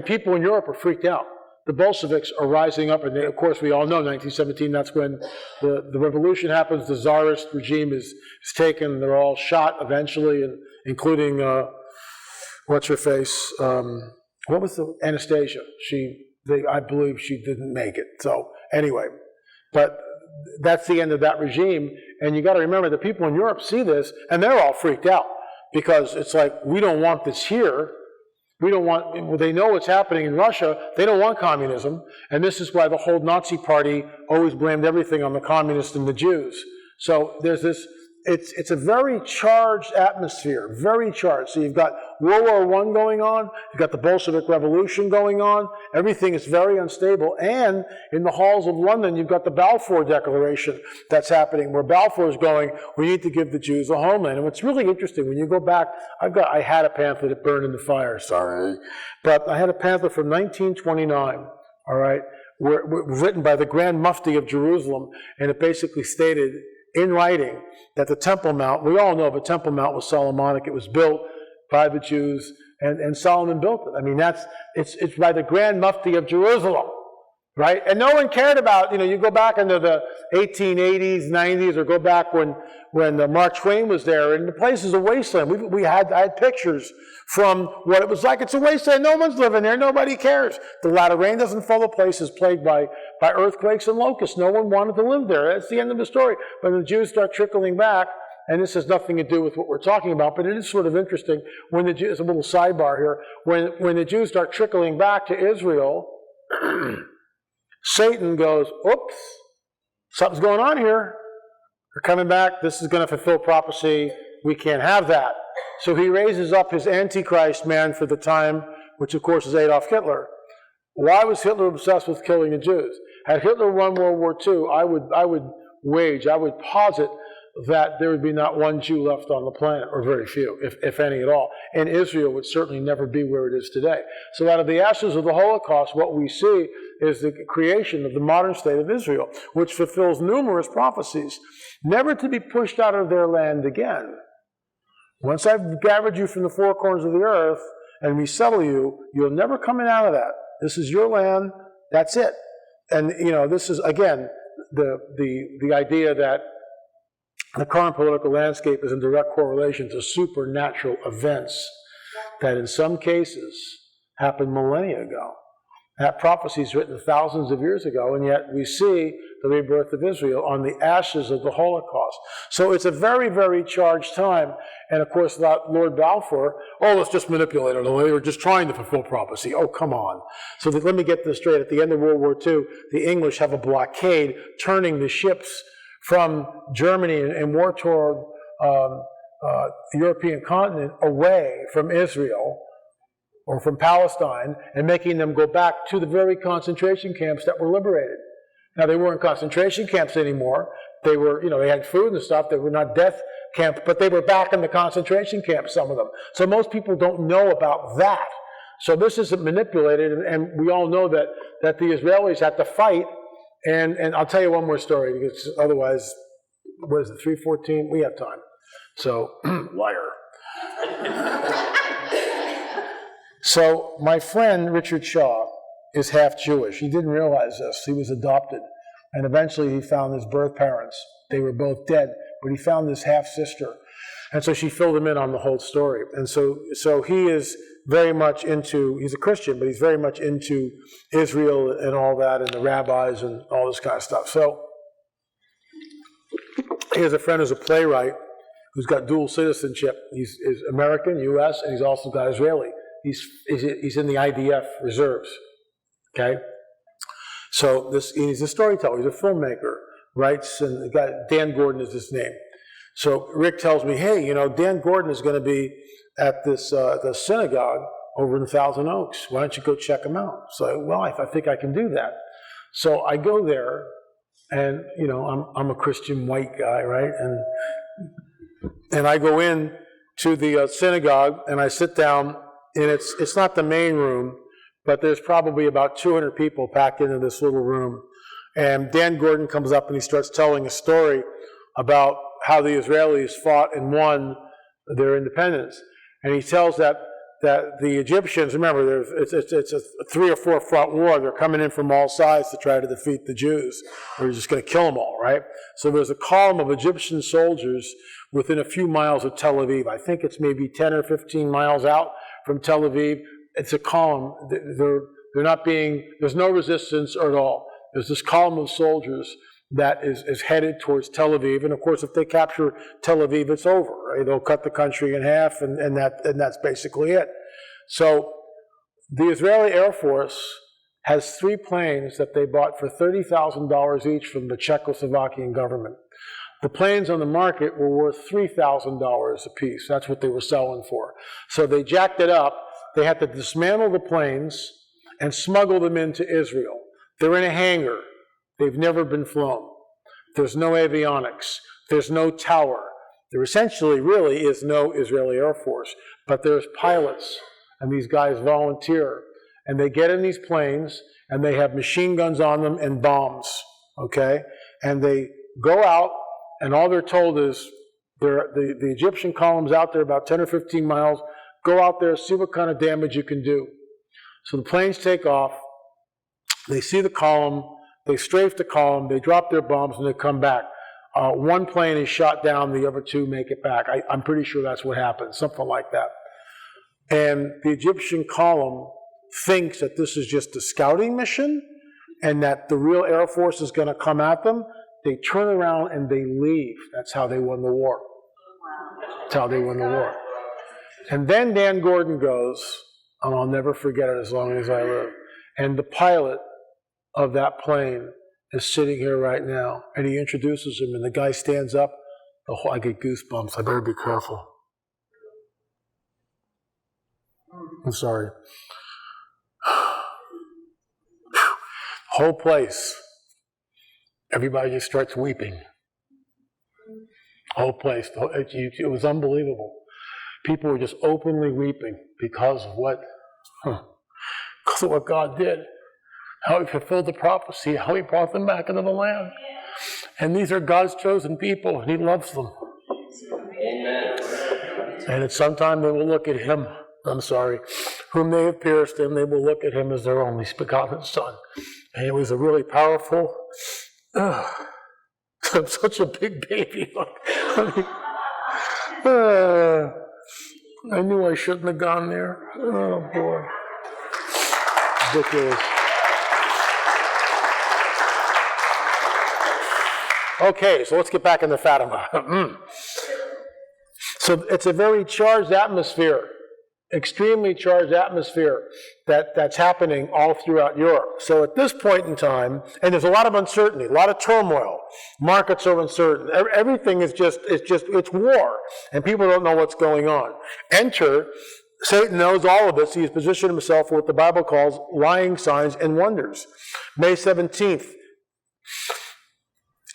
people in Europe are freaked out. The Bolsheviks are rising up, and of course we all know 1917, that's when the revolution happens, the Tsarist regime is taken, they're all shot eventually, and including, what's-her-face, what was the, Anastasia? I believe she didn't make it, so anyway. But that's the end of that regime, and you got to remember the people in Europe see this, and they're all freaked out, because it's like, we don't want this here. They know what's happening in Russia. They don't want communism. And this is why the whole Nazi party always blamed everything on the communists and the Jews. So there's this, it's a very charged atmosphere, very charged. So you've got World War I going on, you've got the Bolshevik Revolution going on, everything is very unstable. And in the halls of London, you've got the Balfour Declaration that's happening, where Balfour is going, we need to give the Jews a homeland. And what's really interesting, when you go back, I had a pamphlet that burned in the fire, sorry. But I had a pamphlet from 1929, all right, written by the Grand Mufti of Jerusalem, and it basically stated in writing that the Temple Mount, we all know the Temple Mount was Solomonic, it was built by the Jews, and Solomon built it. I mean, it's by the Grand Mufti of Jerusalem, right? And no one cared about, you go back into the 1880s, 90s, or go back when Mark Twain was there, and the place is a wasteland. I had pictures from what it was like. It's a wasteland. No one's living there. Nobody cares. The latter rain doesn't fall. The place is plagued by earthquakes and locusts. No one wanted to live there. That's the end of the story. When the Jews start trickling back, and this has nothing to do with what we're talking about, but it is sort of interesting, when the Jews, a little sidebar here, when the Jews start trickling back to Israel, Satan goes, oops, something's going on here. They're coming back. This is going to fulfill prophecy. We can't have that. So he raises up his Antichrist man for the time, which of course is Adolf Hitler. Why was Hitler obsessed with killing the Jews? Had Hitler won World War II, I would posit that there would be not one Jew left on the planet, or very few, if any at all. And Israel would certainly never be where it is today. So out of the ashes of the Holocaust, what we see is the creation of the modern state of Israel, which fulfills numerous prophecies, never to be pushed out of their land again. Once I've gathered you from the four corners of the earth and resettle you, you're never coming out of that. This is your land, that's it. And, this is, again, the idea that the current political landscape is in direct correlation to supernatural events that in some cases happened millennia ago. That prophecy is written thousands of years ago, and yet we see the rebirth of Israel on the ashes of the Holocaust. So it's a very, very charged time. And of course, Lord Balfour, let's just manipulate it. They were just trying to fulfill prophecy. Oh, come on. So let me get this straight. At the end of World War II, the English have a blockade turning the ships from Germany and war-torn European continent away from Israel or from Palestine, and making them go back to the very concentration camps that were liberated. Now, they weren't concentration camps anymore. They were, they had food and stuff. They were not death camps, but they were back in the concentration camps, some of them. So most people don't know about that. So this isn't manipulated, and we all know that the Israelis had to fight. And I'll tell you one more story, because otherwise, what is it, 3:14? We have time. So, liar. So my friend, Richard Shaw, is half Jewish. He didn't realize this. He was adopted. And eventually he found his birth parents. They were both dead, but he found his half-sister. And so she filled him in on the whole story. And so he is very much he's a Christian, but he's very much into Israel and all that, and the rabbis and all this kind of stuff. So he has a friend who's a playwright who's got dual citizenship. He's American, U.S., and he's also got Israeli. He's in the IDF reserves, okay? So he's a storyteller, he's a filmmaker, writes, and Dan Gordon is his name. So Rick tells me, hey, Dan Gordon is going to be at this the synagogue over in Thousand Oaks. Why don't you go check him out? So, well, I think I can do that. So I go there, and I'm a Christian white guy, right? And I go in to the synagogue, and I sit down, and it's not the main room, but there's probably about 200 people packed into this little room. And Dan Gordon comes up and he starts telling a story about how the Israelis fought and won their independence. And he tells that the Egyptians, remember, it's a 3 or 4 front war. They're coming in from all sides to try to defeat the Jews. They're just going to kill them all, right? So there's a column of Egyptian soldiers within a few miles of Tel Aviv. I think it's maybe 10 or 15 miles out from Tel Aviv. It's a column. They're not being, there's no resistance at all. There's this column of soldiers that is headed towards Tel Aviv. And of course, if they capture Tel Aviv, it's over, right? They'll cut the country in half, and that's basically it. So the Israeli Air Force has 3 planes that they bought for $30,000 each from the Czechoslovakian government. The planes on the market were worth $3,000 a piece. That's what they were selling for. So they jacked it up. They had to dismantle the planes and smuggle them into Israel. They're in a hangar. They've never been flown. There's no avionics. There's no tower. There essentially really is no Israeli Air Force, but there's pilots, and these guys volunteer, and they get in these planes, and they have machine guns on them and bombs, okay? And they go out, and all they're told is, the Egyptian column's out there about 10 or 15 miles, go out there, see what kind of damage you can do. So the planes take off, they see the column, they strafe the column, they drop their bombs, and they come back. One plane is shot down, the other 2 make it back. I'm pretty sure that's what happened, something like that. And the Egyptian column thinks that this is just a scouting mission and that the real Air Force is going to come at them. They turn around and they leave. That's how they won the war. That's how they won the war. And then Dan Gordon goes, and I'll never forget it as long as I live, and the pilot of that plane is sitting here right now, and he introduces him, and the guy stands up. I get goosebumps. I better be careful. I'm sorry. Whole place, everybody just starts weeping. Whole place, it was unbelievable. People were just openly weeping because of what God did. How he fulfilled the prophecy, how he brought them back into the land. And these are God's chosen people, and he loves them. Amen. And at some time they will look at him, whom they have pierced, and they will look at him as their only begotten Son. And it was a really powerful, I'm such a big baby. I knew I shouldn't have gone there. Oh, boy. Ridiculous. Okay, so let's get back into Fatima. So it's a very charged atmosphere, extremely charged atmosphere that's happening all throughout Europe. So at this point in time, and there's a lot of uncertainty, a lot of turmoil. Markets are uncertain. Everything is it's war, and people don't know what's going on. Enter, Satan knows all of this. He has positioned himself for what the Bible calls lying signs and wonders. May 17th,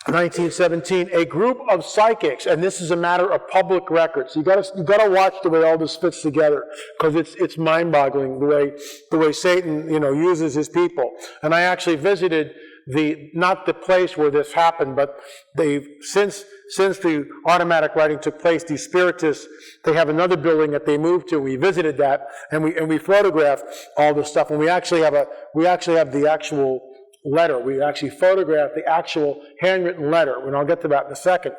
1917, a group of psychics, and this is a matter of public record. So you got to watch the way all this fits together, because it's mind-boggling the way Satan uses his people. And I actually visited not the place where this happened, but since the automatic writing took place, these spiritists, they have another building that they moved to. We visited that, and we photographed all this stuff, and we actually have the actual letter. We actually photographed the actual handwritten letter, and I'll get to that in a second.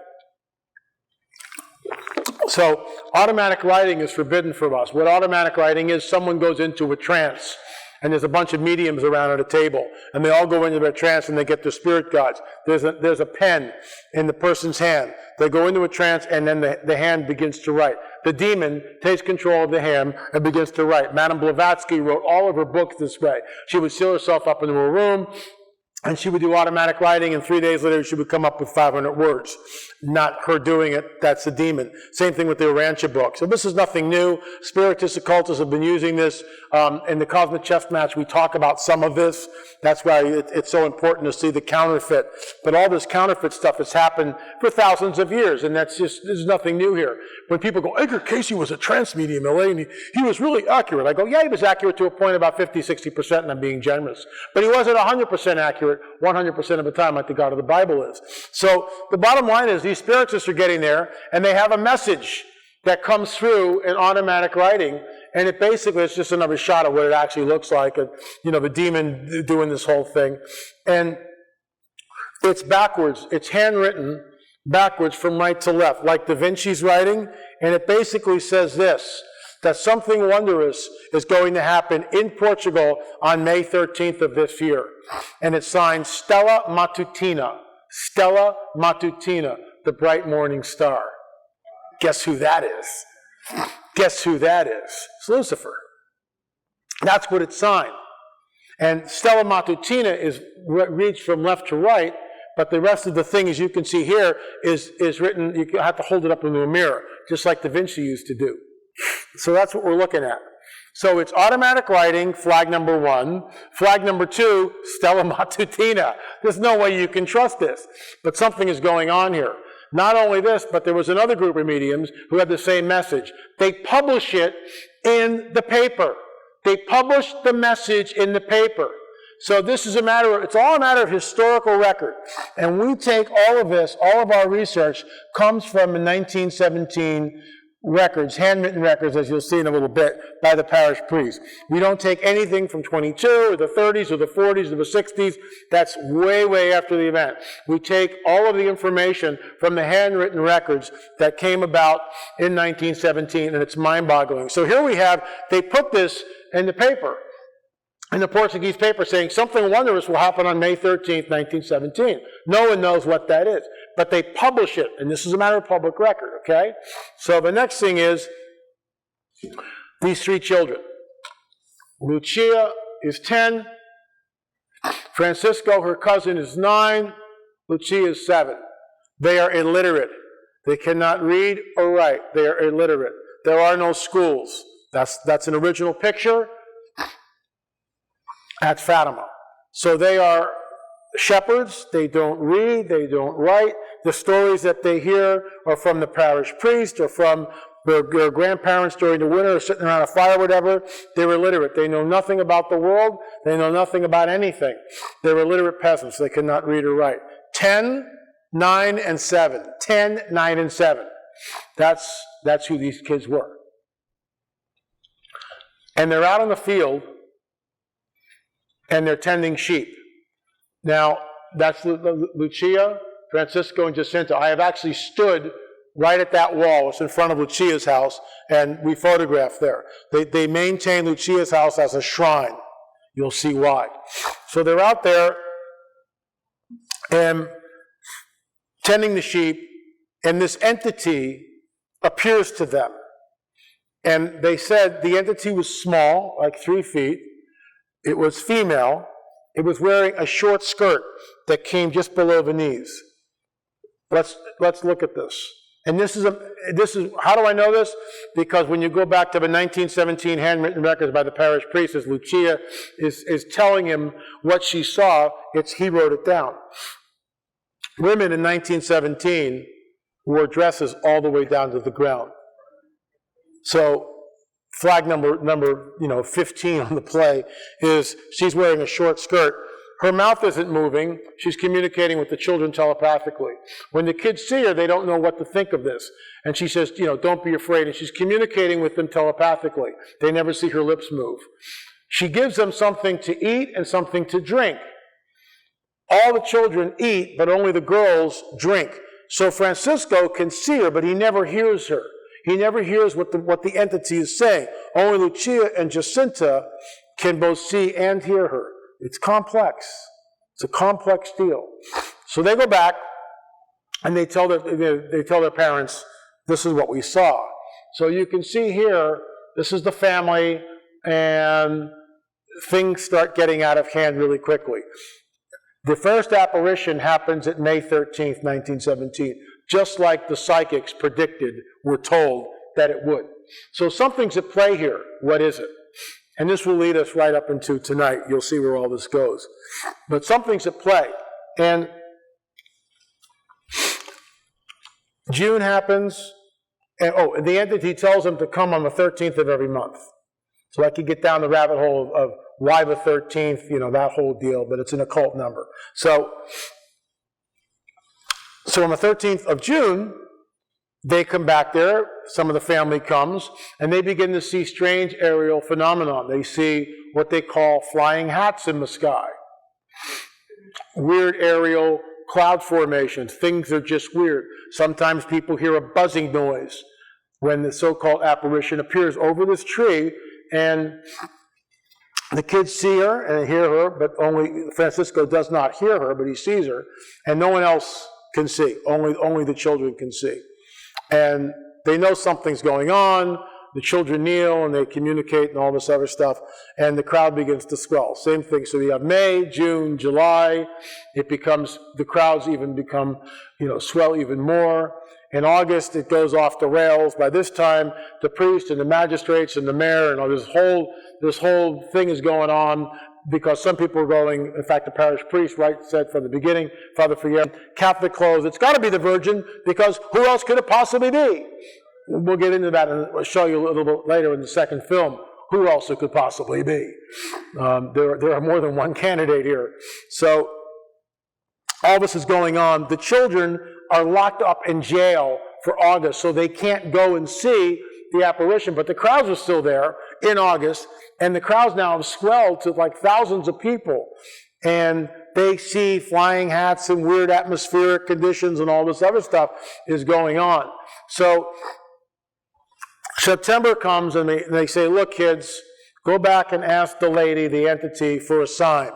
So automatic writing is forbidden for us. What automatic writing is, someone goes into a trance, and there's a bunch of mediums around at a table, and they all go into their trance and they get their spirit guides. There's a pen in the person's hand. They go into a trance, and then the hand begins to write. The demon takes control of the hand and begins to write. Madame Blavatsky wrote all of her books this way. She would seal herself up into a room, And she would do automatic writing, and 3 days later she would come up with 500 words. Not her doing it, that's the demon. Same thing with the Urantia book. So this is nothing new. Spiritists, occultists have been using this. In the Cosmic Chess Match, we talk about some of this. That's why it's so important to see the counterfeit. But all this counterfeit stuff has happened for thousands of years, and there's nothing new here. When people go, Edgar Cayce was a trance medium, and he was really accurate. I go, yeah, he was accurate to a point about 50, 60%, and I'm being generous. But he wasn't 100% accurate 100% of the time like the God of the Bible is. So the bottom line is these spiritists are getting there, and they have a message that comes through in automatic writing, and it's just another shot of what it actually looks like, the demon doing this whole thing. And it's backwards. It's handwritten backwards from right to left, like Da Vinci's writing, and it basically says this, that something wondrous is going to happen in Portugal on May 13th of this year. And it's signed Stella Matutina. Stella Matutina, the bright morning star. Guess who that is? Guess who that is? It's Lucifer. That's what it's signed. And Stella Matutina is reads from left to right, but the rest of the thing, as you can see here, is written, you have to hold it up into a mirror, just like Da Vinci used to do. So that's what we're looking at. So it's automatic writing, flag number 1. Flag number 2, Stella Matutina. There's no way you can trust this. But something is going on here. Not only this, but there was another group of mediums who had the same message. They publish it in the paper. They publish the message in the paper. So this is it's all a matter of historical record. And we take all of this, all of our research comes from the 1917 records, handwritten records, as you'll see in a little bit, by the parish priest. We don't take anything from 22 or the 30s or the 40s or the 60s. That's way, way after the event. We take all of the information from the handwritten records that came about in 1917, and it's mind-boggling. So here we have, they put this in the paper, in the Portuguese paper, saying something wondrous will happen on May 13th, 1917. No one knows what that is. But they publish it, and this is a matter of public record, okay? So the next thing is these 3 children. Lucia is 10. Francisco, her cousin, is 9. Lucia is 7. They are illiterate. They cannot read or write. They are illiterate. There are no schools. That's an original picture at Fatima. So they are shepherds. They don't read. They don't write. The stories that they hear are from the parish priest or from their grandparents during the winter or sitting around a fire or whatever. They're illiterate. They know nothing about the world. They know nothing about anything. They're illiterate peasants. They cannot read or write. 10, 9, and 7. 10, 9, and 7. That's who these kids were. And they're out in the field, and they're tending sheep. Now, that's Lucia, Francisco, and Jacinta. I have actually stood right at that wall. It's in front of Lucia's house, and we photographed there. They maintain Lucia's house as a shrine. You'll see why. So they're out there and tending the sheep, and this entity appears to them. And they said the entity was small, like 3 feet. It was female. It was wearing a short skirt that came just below the knees. Let's look at this. And this is how do I know this? Because when you go back to the 1917 handwritten records by the parish priest, as Lucia is telling him what she saw, he wrote it down. Women in 1917 wore dresses all the way down to the ground. So flag number 15 on the play is she's wearing a short skirt. Her mouth isn't moving. She's communicating with the children telepathically. When the kids see her, they don't know what to think of this. And she says, don't be afraid. And she's communicating with them telepathically. They never see her lips move. She gives them something to eat and something to drink. All the children eat, but only the girls drink. So Francisco can see her, but he never hears her. He never hears what the entity is saying. Only Lucia and Jacinta can both see and hear her. It's complex. It's a complex deal. So they go back and they tell their parents, this is what we saw. So you can see here, this is the family, and things start getting out of hand really quickly. The first apparition happens at May 13th, 1917, just like the psychics predicted, were told that it would. So something's at play here. What is it? And this will lead us right up into tonight. You'll see where all this goes. But something's at play. And June happens, and the entity tells them to come on the 13th of every month. So I could get down the rabbit hole of why the 13th, that whole deal, but it's an occult number. So on the 13th of June, they come back there, some of the family comes, and they begin to see strange aerial phenomenon. They see what they call flying hats in the sky. Weird aerial cloud formations. Things are just weird. Sometimes people hear a buzzing noise when the so-called apparition appears over this tree, and the kids see her and hear her, but only Francisco does not hear her, but he sees her, and no one else can see. Only the children can see. And they know something's going on. The children kneel and they communicate and all this other stuff, and the crowd begins to swell. Same thing. So you have May, June, July. The crowds even become, swell even more. In August, it goes off the rails. By this time, the priest and the magistrates and the mayor and all this whole thing is going on, because some people are going, in fact, the parish priest said from the beginning, Father Figueroa, Catholic clothes, it's got to be the Virgin, because who else could it possibly be? We'll get into that, and I'll show you a little bit later in the second film who else it could possibly be. There are more than one candidate here. So all this is going on. The children are locked up in jail for August, so they can't go and see the apparition, but the crowds are still there in August, and the crowds now have swelled to like thousands of people, and they see flying hats and weird atmospheric conditions and all this other stuff is going on. So September comes, and they say, look, kids, go back and ask the lady, the entity, for a sign.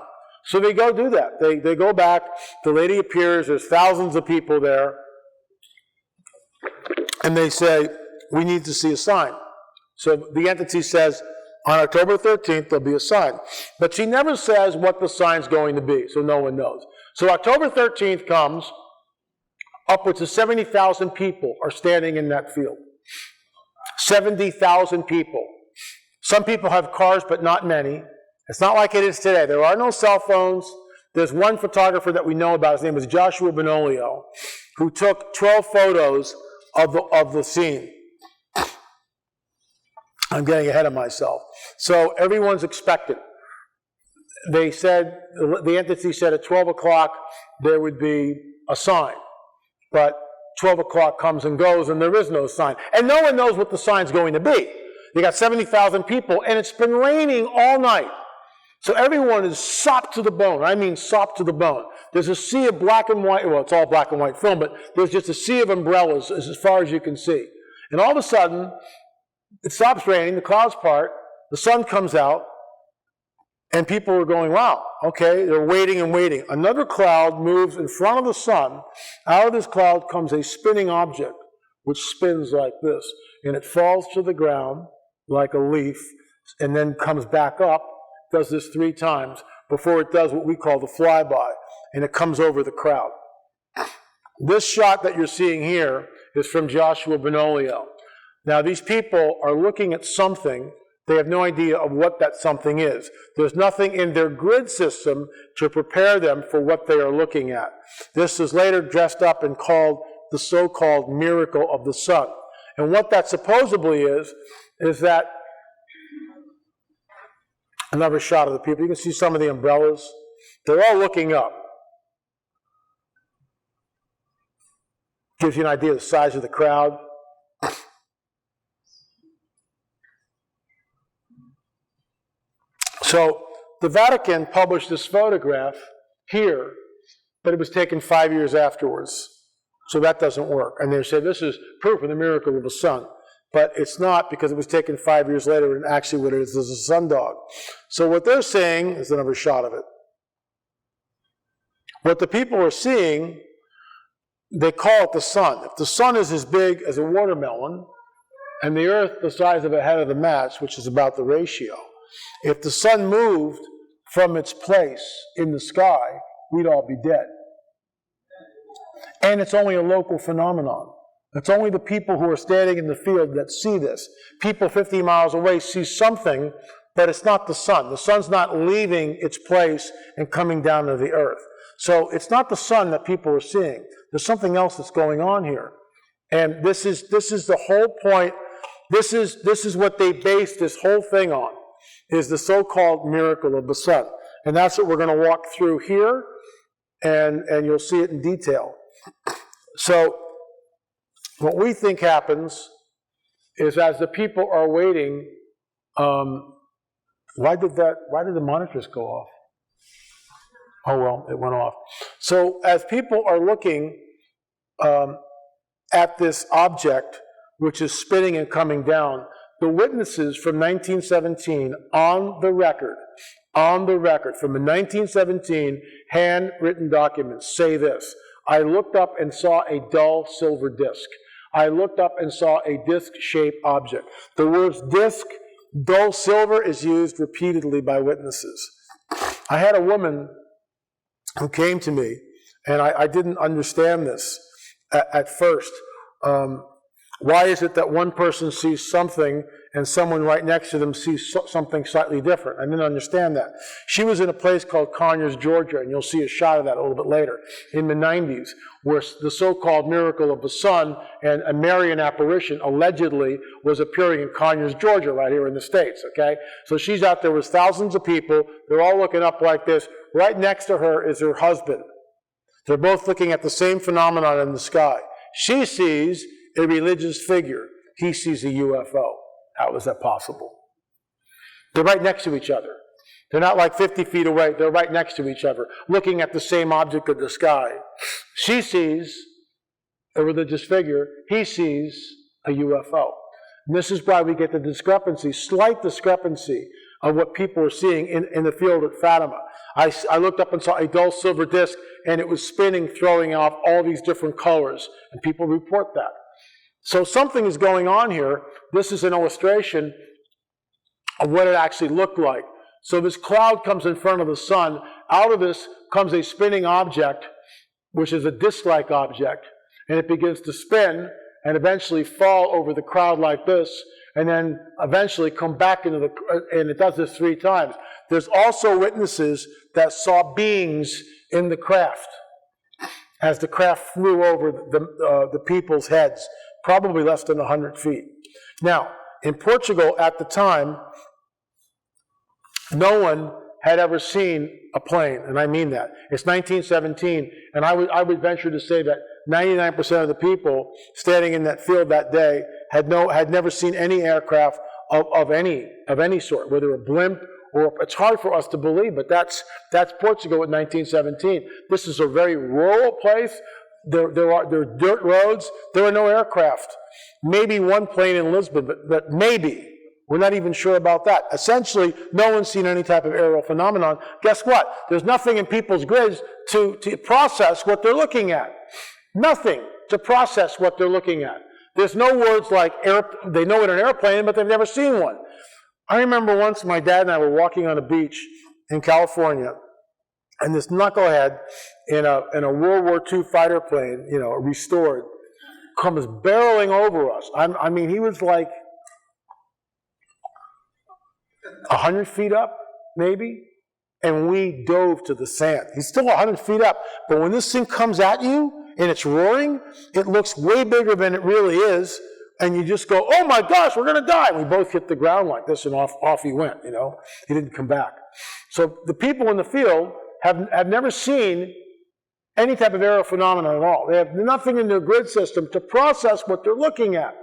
So they go do that. They go back, the lady appears, there's thousands of people there, and they say, we need to see a sign. So the entity says, on October 13th, there'll be a sign. But she never says what the sign's going to be, so no one knows. So October 13th comes, upwards of 70,000 people are standing in that field. 70,000 people. Some people have cars, but not many. It's not like it is today. There are no cell phones. There's one photographer that we know about. His name was Joshua Benolio, who took 12 photos of the scene. I'm getting ahead of myself. So everyone's expectant. They said, the entity said at 12 o'clock there would be a sign. But 12 o'clock comes and goes and there is no sign. And no one knows what the sign's going to be. You got 70,000 people and it's been raining all night. So everyone is sopped to the bone. I mean sopped to the bone. There's a sea of black and white, well, it's all black and white film, but there's just a sea of umbrellas as far as you can see. And all of a sudden, it stops raining, the clouds part, the sun comes out, and people are going, wow, okay, they're waiting and waiting. Another cloud moves in front of the sun. Out of this cloud comes a spinning object, which spins like this, and it falls to the ground like a leaf, and then comes back up, does this 3 times, before it does what we call the flyby, and it comes over the crowd. This shot that you're seeing here is from Joshua Benolio. Now, these people are looking at something. They have no idea of what that something is. There's nothing in their grid system to prepare them for what they are looking at. This is later dressed up and called the so-called miracle of the sun. And what that supposedly is that, another shot of the people. You can see some of the umbrellas. They're all looking up. Gives you an idea of the size of the crowd. So the Vatican published this photograph here, but it was taken 5 years afterwards. So that doesn't work. And they say this is proof of the miracle of the sun. But it's not, because it was taken 5 years later, and actually what it is a sundog. So what they're saying is another shot of it. What the people are seeing, they call it the sun. If the sun is as big as a watermelon, and the earth the size of a head of the match, which is about the ratio, if the sun moved from its place in the sky we'd all be dead. And it's only a local phenomenon. It's only the people who are standing in the field that see this. People 50 miles away see something, but it's not the sun. The sun's not leaving its place and coming down to the earth. So it's not the sun that people are seeing. There's something else that's going on here. And this is the whole point. This is what they base this whole thing on, is the so-called miracle of the sun. And that's what we're going to walk through here, and you'll see it in detail. So what we think happens is, as the people are waiting, why did the monitors go off? Oh, well, it went off. So as people are looking at this object, which is spinning and coming down, the witnesses from 1917 on the record, from the 1917 handwritten documents say this: I looked up and saw a dull silver disc. I looked up and saw a disc-shaped object. The words disc, dull silver is used repeatedly by witnesses. I had a woman who came to me, and I didn't understand this at first. Why is it that one person sees something and someone right next to them sees something slightly different? I didn't understand that. She was in a place called Conyers, Georgia, and you'll see a shot of that a little bit later, in the 90s, where the so-called miracle of the sun and a Marian apparition allegedly was appearing in Conyers, Georgia, right here in the States, okay? So she's out there with thousands of people. They're all looking up like this. Right next to her is her husband. They're both looking at the same phenomenon in the sky. She sees a religious figure. He sees a UFO. How is that possible? They're right next to each other. They're not like 50 feet away. They're right next to each other, looking at the same object of the sky. She sees a religious figure. He sees a UFO. And this is why we get the discrepancy, slight discrepancy, of what people are seeing in the field at Fatima. I looked up and saw a dull silver disc, and it was spinning, throwing off all these different colors, and people report that. So something is going on here. This is an illustration of what it actually looked like. So this cloud comes in front of the sun. Out of this comes a spinning object, which is a disc-like object, and it begins to spin and eventually fall over the crowd like this, and then eventually come back into and it does this 3 times. There's also witnesses that saw beings in the craft as the craft flew over the people's heads, probably less than 100 feet. Now, in Portugal at the time, no one had ever seen a plane, and I mean that. It's 1917, and I would venture to say that 99% of the people standing in that field that day had never seen any aircraft of any sort, whether a blimp or it's hard for us to believe, but that's Portugal in 1917. This is a very rural place. There are dirt roads. There are no aircraft. Maybe one plane in Lisbon, but maybe. We're not even sure about that. Essentially, no one's seen any type of aerial phenomenon. Guess what? There's nothing in people's grids to process what they're looking at. Nothing to process what they're looking at. There's no words like they know what an airplane, but they've never seen one. I remember once my dad and I were walking on a beach in California, and this knucklehead in a World War II fighter plane, restored, comes barreling over us. I mean, he was like 100 feet up, maybe, and we dove to the sand. He's still 100 feet up, but when this thing comes at you and it's roaring, it looks way bigger than it really is, and you just go, oh my gosh, we're going to die. And we both hit the ground like this, and off he went, He didn't come back. So the people in the field have never seen any type of aerial phenomenon at all. They have nothing in their grid system to process what they're looking at.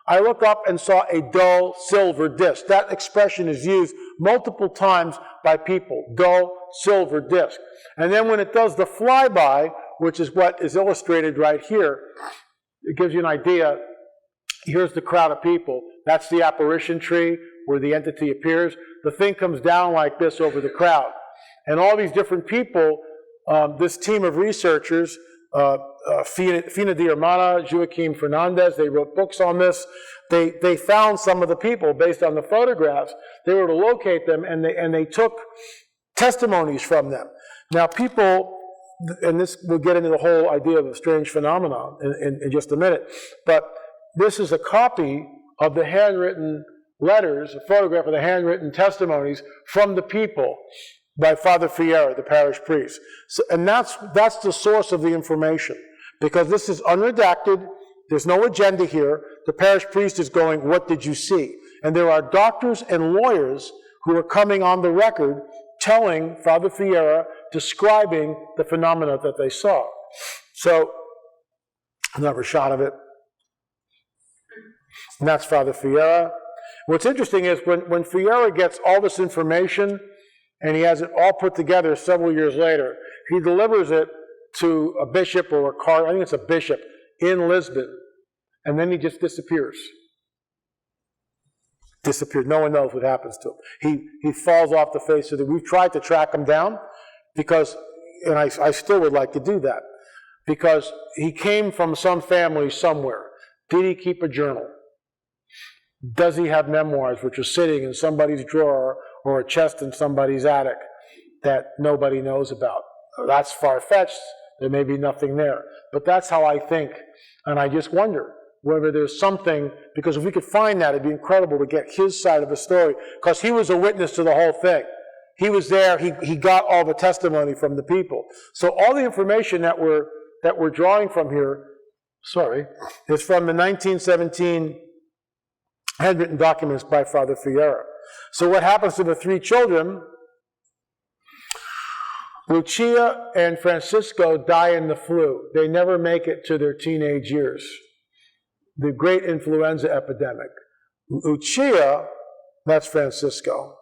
I look up and saw a dull silver disc. That expression is used multiple times by people, dull silver disc. And then when it does the flyby, which is what is illustrated right here, it gives you an idea. Here's the crowd of people. That's the apparition tree where the entity appears. The thing comes down like this over the crowd. And all these different people, this team of researchers, Fina de Hermana, Joaquim Fernandez, they wrote books on this. They found some of the people based on the photographs. They were to locate them, and they took testimonies from them. Now, people and this, we'll get into the whole idea of a strange phenomenon in just a minute, but this is a copy of the handwritten letters, a photograph of the handwritten testimonies from the people by Father Fiera, the parish priest. So, and that's the source of the information, because this is unredacted, there's no agenda here, the parish priest is going, what did you see? And there are doctors and lawyers who are coming on the record telling Father Fiera, describing the phenomena that they saw. So, another shot of it. And that's Father Fiera. What's interesting is when Fiera gets all this information and he has it all put together several years later, he delivers it to a bishop or a I think it's a bishop in Lisbon, and then he just disappears. Disappeared. No one knows what happens to him. He falls off the face of the... We've tried to track him down because, and I still would like to do that, because he came from some family somewhere. Did he keep a journal? Does he have memoirs which are sitting in somebody's drawer or a chest in somebody's attic that nobody knows about? That's far-fetched. There may be nothing there. But that's how I think, and I just wonder whether there's something, because if we could find that, it'd be incredible to get his side of the story, because he was a witness to the whole thing. He was there, he got all the testimony from the people. So all the information that we're drawing from here, is from the 1917 handwritten documents by Father Fiera. So what happens to the three children? Lucia and Francisco die in the flu. They never make it to their teenage years. The great influenza epidemic. Lucia, that's Francisco.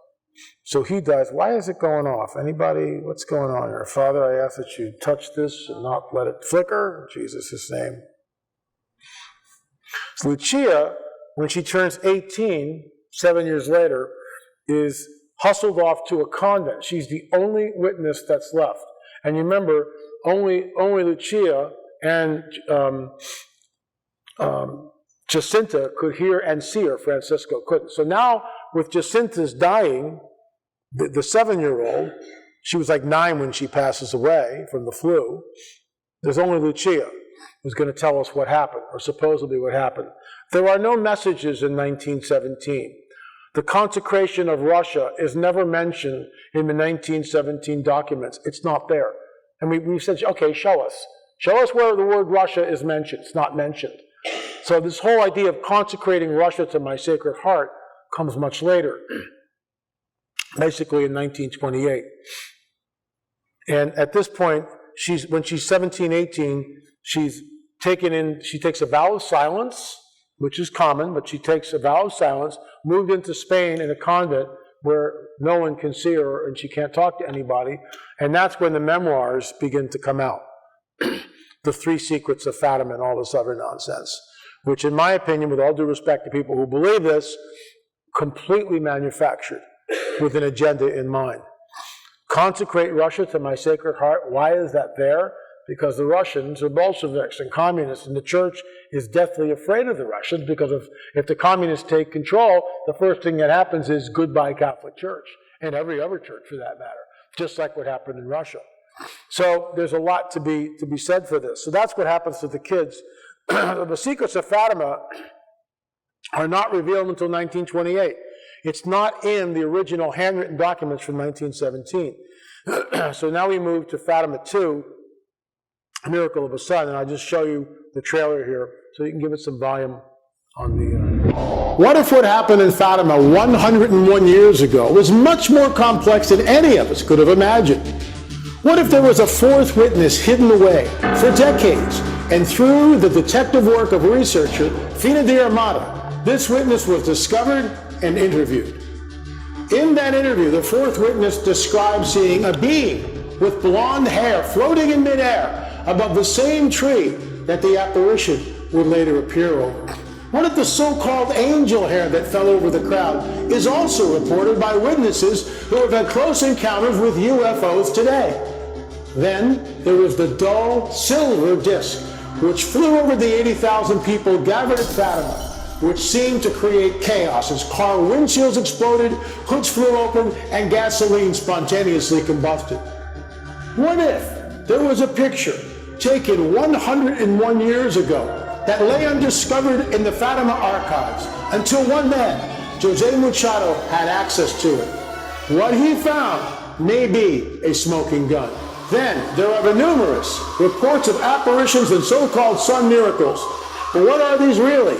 So he dies. Why is it going off? Anybody? What's going on here? Father, I ask that you touch this and not let it flicker. In Jesus' name. So Lucia, when she turns 18, 7 years later, is hustled off to a convent. She's the only witness that's left. And you remember, only Lucia and Jacinta could hear and see her. Francisco couldn't. So now, with Jacinta's dying, the 7-year-old, she was like 9 when she passes away from the flu, there's only Lucia who's going to tell us what happened, or supposedly what happened. There are no messages in 1917. The consecration of Russia is never mentioned in the 1917 documents. It's not there. And we said, okay, show us. Show us where the word Russia is mentioned. It's not mentioned. So this whole idea of consecrating Russia to my Sacred Heart comes much later, basically in 1928. And at this point, when she's 17, 18, she takes a vow of silence, which is common, but she takes a vow of silence, moved into Spain in a convent where no one can see her and she can't talk to anybody, and that's when the memoirs begin to come out. The 3 Secrets of Fatima and all this other nonsense, which in my opinion, with all due respect to people who believe this, completely manufactured with an agenda in mind. Consecrate Russia to my Sacred Heart. Why is that there? Because the Russians are Bolsheviks and communists, and the church is deathly afraid of the Russians, because if the communists take control, the first thing that happens is goodbye Catholic Church, and every other church for that matter, just like what happened in Russia. So there's a lot to be said for this. So that's what happens to the kids. The Secrets of Fatima are not revealed until 1928. It's not in the original handwritten documents from 1917. So now we move to Fatima 2, Miracle of a Son, and I'll just show you the trailer here so you can give it some volume on the... What if what happened in Fatima 101 years ago was much more complex than any of us could have imagined? What if there was a fourth witness hidden away for decades, and through the detective work of researcher Fina de Armada, this witness was discovered and interviewed? In that interview, the fourth witness described seeing a being with blonde hair floating in midair above the same tree that the apparition would later appear over. What if the so-called angel hair that fell over the crowd is also reported by witnesses who have had close encounters with UFOs today? Then there was the dull silver disc which flew over the 80,000 people gathered at Fatima, which seemed to create chaos as car windshields exploded, hoods flew open, and gasoline spontaneously combusted. What if there was a picture taken 101 years ago that lay undiscovered in the Fatima archives until one man, Jose Machado, had access to it. What he found may be a smoking gun. Then there are the numerous reports of apparitions and so-called sun miracles. But what are these really?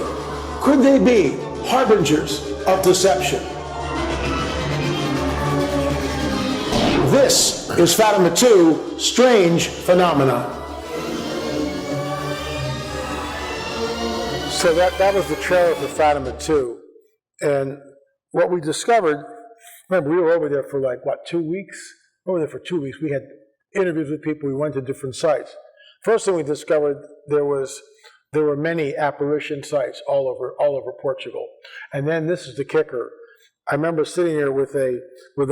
Could they be harbingers of deception? This is Fatima 2, Strange Phenomena. So that was the trailer for Fatima 2. And what we discovered, remember we were over there for 2 weeks? Over there for 2 weeks. We had interviews with people, we went to different sites. First thing we discovered, there were many apparition sites all over Portugal. And then this is the kicker. I remember sitting here with an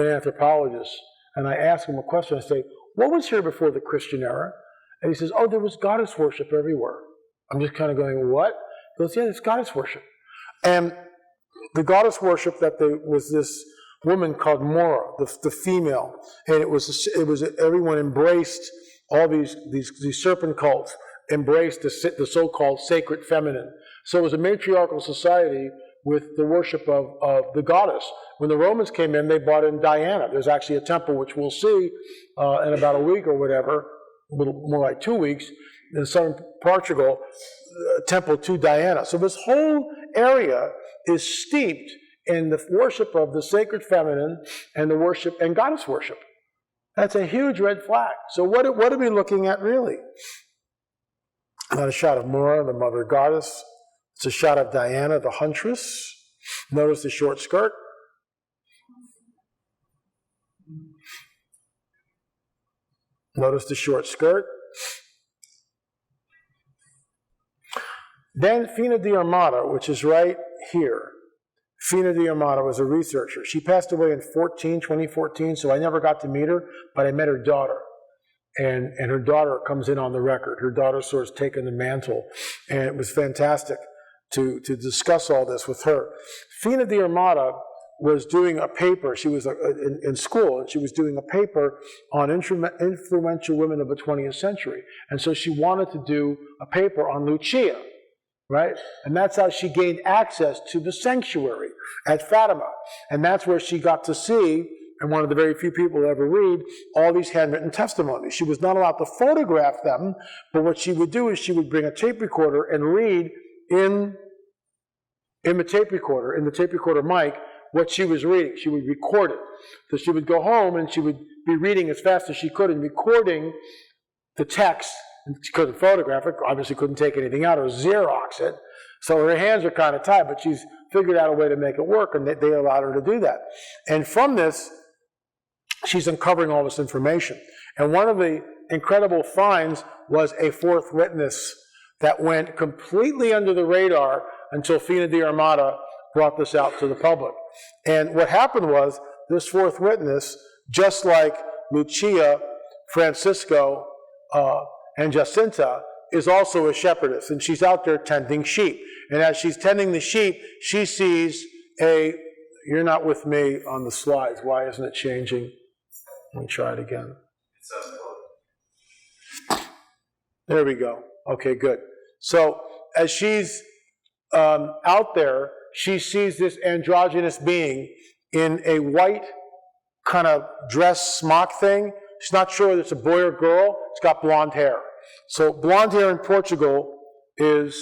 anthropologist, and I asked him a question. I say, what was here before the Christian era? And he says, oh, there was goddess worship everywhere. I'm just kind of going, what? He goes, yeah, it's goddess worship. And the goddess worship that there was this woman called Mora, the female, and it was everyone embraced all these serpent cults, embraced the so-called sacred feminine. So it was a matriarchal society with the worship of the goddess. When the Romans came in, they brought in Diana. There's actually a temple, which we'll see in about a week or whatever, a little more like 2 weeks, in southern Portugal, temple to Diana. So this whole area is steeped in the worship of the sacred feminine and the worship and goddess worship. That's a huge red flag. So what are we looking at really? Not a shot of Mora, the mother goddess. It's a shot of Diana, the huntress. Notice the short skirt. Notice the short skirt. Then Fina de Armada, which is right here. Fina de Armada was a researcher. She passed away in 2014, so I never got to meet her, but I met her daughter. And her daughter comes in on the record. Her daughter sort of taken the mantle, and it was fantastic to discuss all this with her. Fina de Armada was doing a paper. She was in school, and she was doing a paper on influential women of the 20th century. And so she wanted to do a paper on Lucia, right? And that's how she gained access to the sanctuary at Fatima. And that's where she got to see, and one of the very few people to ever read, all these handwritten testimonies. She was not allowed to photograph them, but what she would do is she would bring a tape recorder and read in the tape recorder mic, what she was reading. She would record it. So she would go home and she would be reading as fast as she could and recording the text. And she couldn't photograph it, obviously couldn't take anything out or Xerox it. So her hands are kind of tied, but she's figured out a way to make it work, and they allowed her to do that. And from this, she's uncovering all this information. And one of the incredible finds was a fourth witness that went completely under the radar until Fina de Armada brought this out to the public. And what happened was, this fourth witness, just like Lucia, Francisco, and Jacinta, is also a shepherdess, and she's out there tending sheep. And as she's tending the sheep, she sees you're not with me on the slides. Why isn't it changing? Let me try it again. There we go. Okay, good. So as she's out there, she sees this androgynous being in a white kind of dress smock thing. She's not sure whether it's a boy or girl. It's got blonde hair. So blonde hair in Portugal is,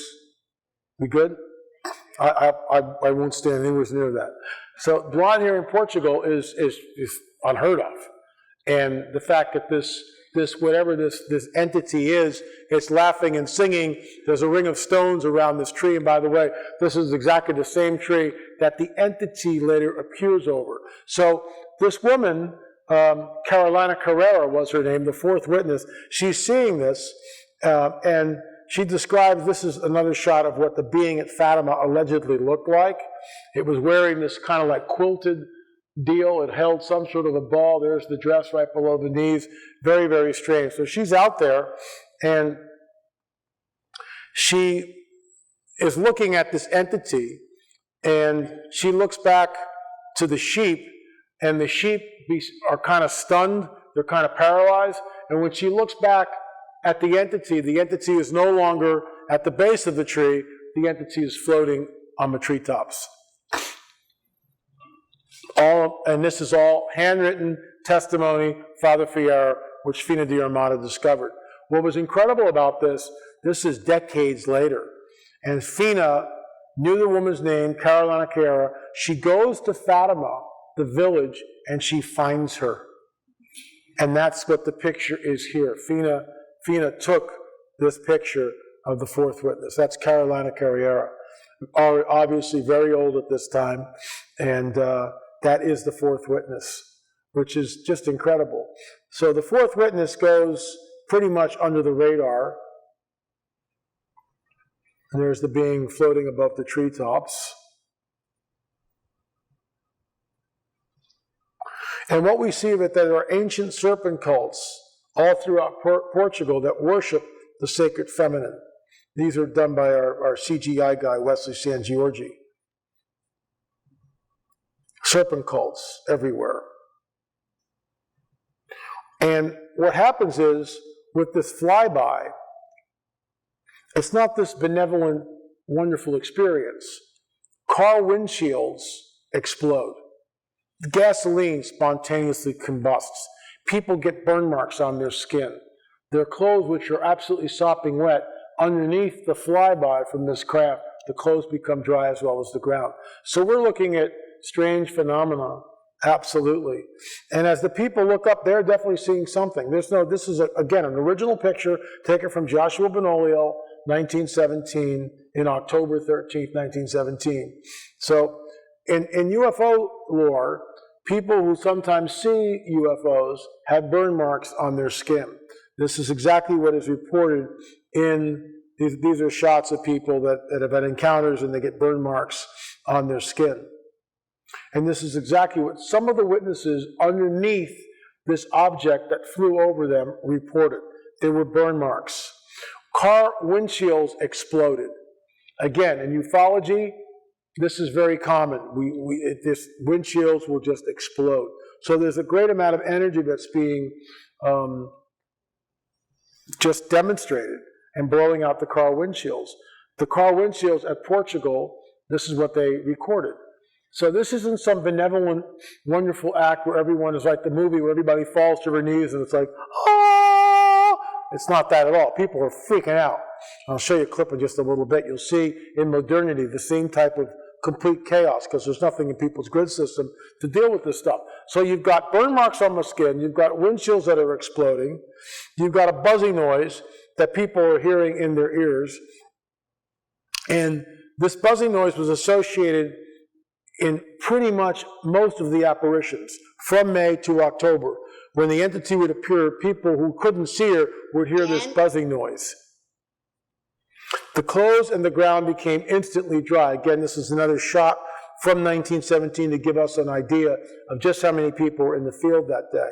we good? I won't stand anywhere near that. So blonde hair in Portugal is unheard of. And the fact that this whatever this entity is, it's laughing and singing. There's a ring of stones around this tree. And by the way, this is exactly the same tree that the entity later appears over. So this woman, Carolina Carrera was her name, the fourth witness, she's seeing this, and she describes, this is another shot of what the being at Fatima allegedly looked like. It was wearing this kind of like quilted deal. It held some sort of a ball. There's the dress right below the knees. Very, very strange. So she's out there, and she is looking at this entity, and she looks back to the sheep, and the sheep are kind of stunned. They're kind of paralyzed, and when she looks back at the entity is no longer at the base of the tree, the entity is floating on the treetops. And this is all handwritten testimony, Father Fiera, which Fina di Armada discovered. What was incredible about this is decades later, and Fina knew the woman's name, Carolina Chiara. She goes to Fatima, the village, and she finds her. And that's what the picture is here. Fina took this picture of the fourth witness. That's Carolina Carriera, obviously very old at this time, and that is the fourth witness, which is just incredible. So the fourth witness goes pretty much under the radar. And there's the being floating above the treetops. And what we see is that there are ancient serpent cults all throughout Portugal that worship the sacred feminine. These are done by our CGI guy, Wesley Sangiorgi. Serpent cults everywhere. And what happens is, with this flyby, it's not this benevolent, wonderful experience. Car windshields explode. Gasoline spontaneously combusts. People get burn marks on their skin. Their clothes, which are absolutely sopping wet, underneath the flyby from this craft, the clothes become dry as well as the ground. So we're looking at strange phenomena, absolutely. And as the people look up, they're definitely seeing something. This is, again, an original picture taken from Joshua Benolio, 1917, in October 13th, 1917. So in UFO lore, people who sometimes see UFOs have burn marks on their skin. This is exactly what is reported in, these are shots of people that have had encounters and they get burn marks on their skin. And this is exactly what some of the witnesses underneath this object that flew over them reported. There were burn marks. Car windshields exploded. Again, in ufology, this is very common. This windshields will just explode. So there's a great amount of energy that's being just demonstrated and blowing out the car windshields. The car windshields at Portugal, this is what they recorded. So this isn't some benevolent, wonderful act where everyone is like the movie where everybody falls to their knees and it's like, oh! It's not that at all. People are freaking out. I'll show you a clip in just a little bit. You'll see in modernity the same type of complete chaos because there's nothing in people's grid system to deal with this stuff. So you've got burn marks on the skin, you've got windshields that are exploding, you've got a buzzing noise that people are hearing in their ears, and this buzzing noise was associated in pretty much most of the apparitions from May to October. When the entity would appear, people who couldn't see her would hear this buzzing noise. The clothes and the ground became instantly dry. Again, this is another shot from 1917 to give us an idea of just how many people were in the field that day.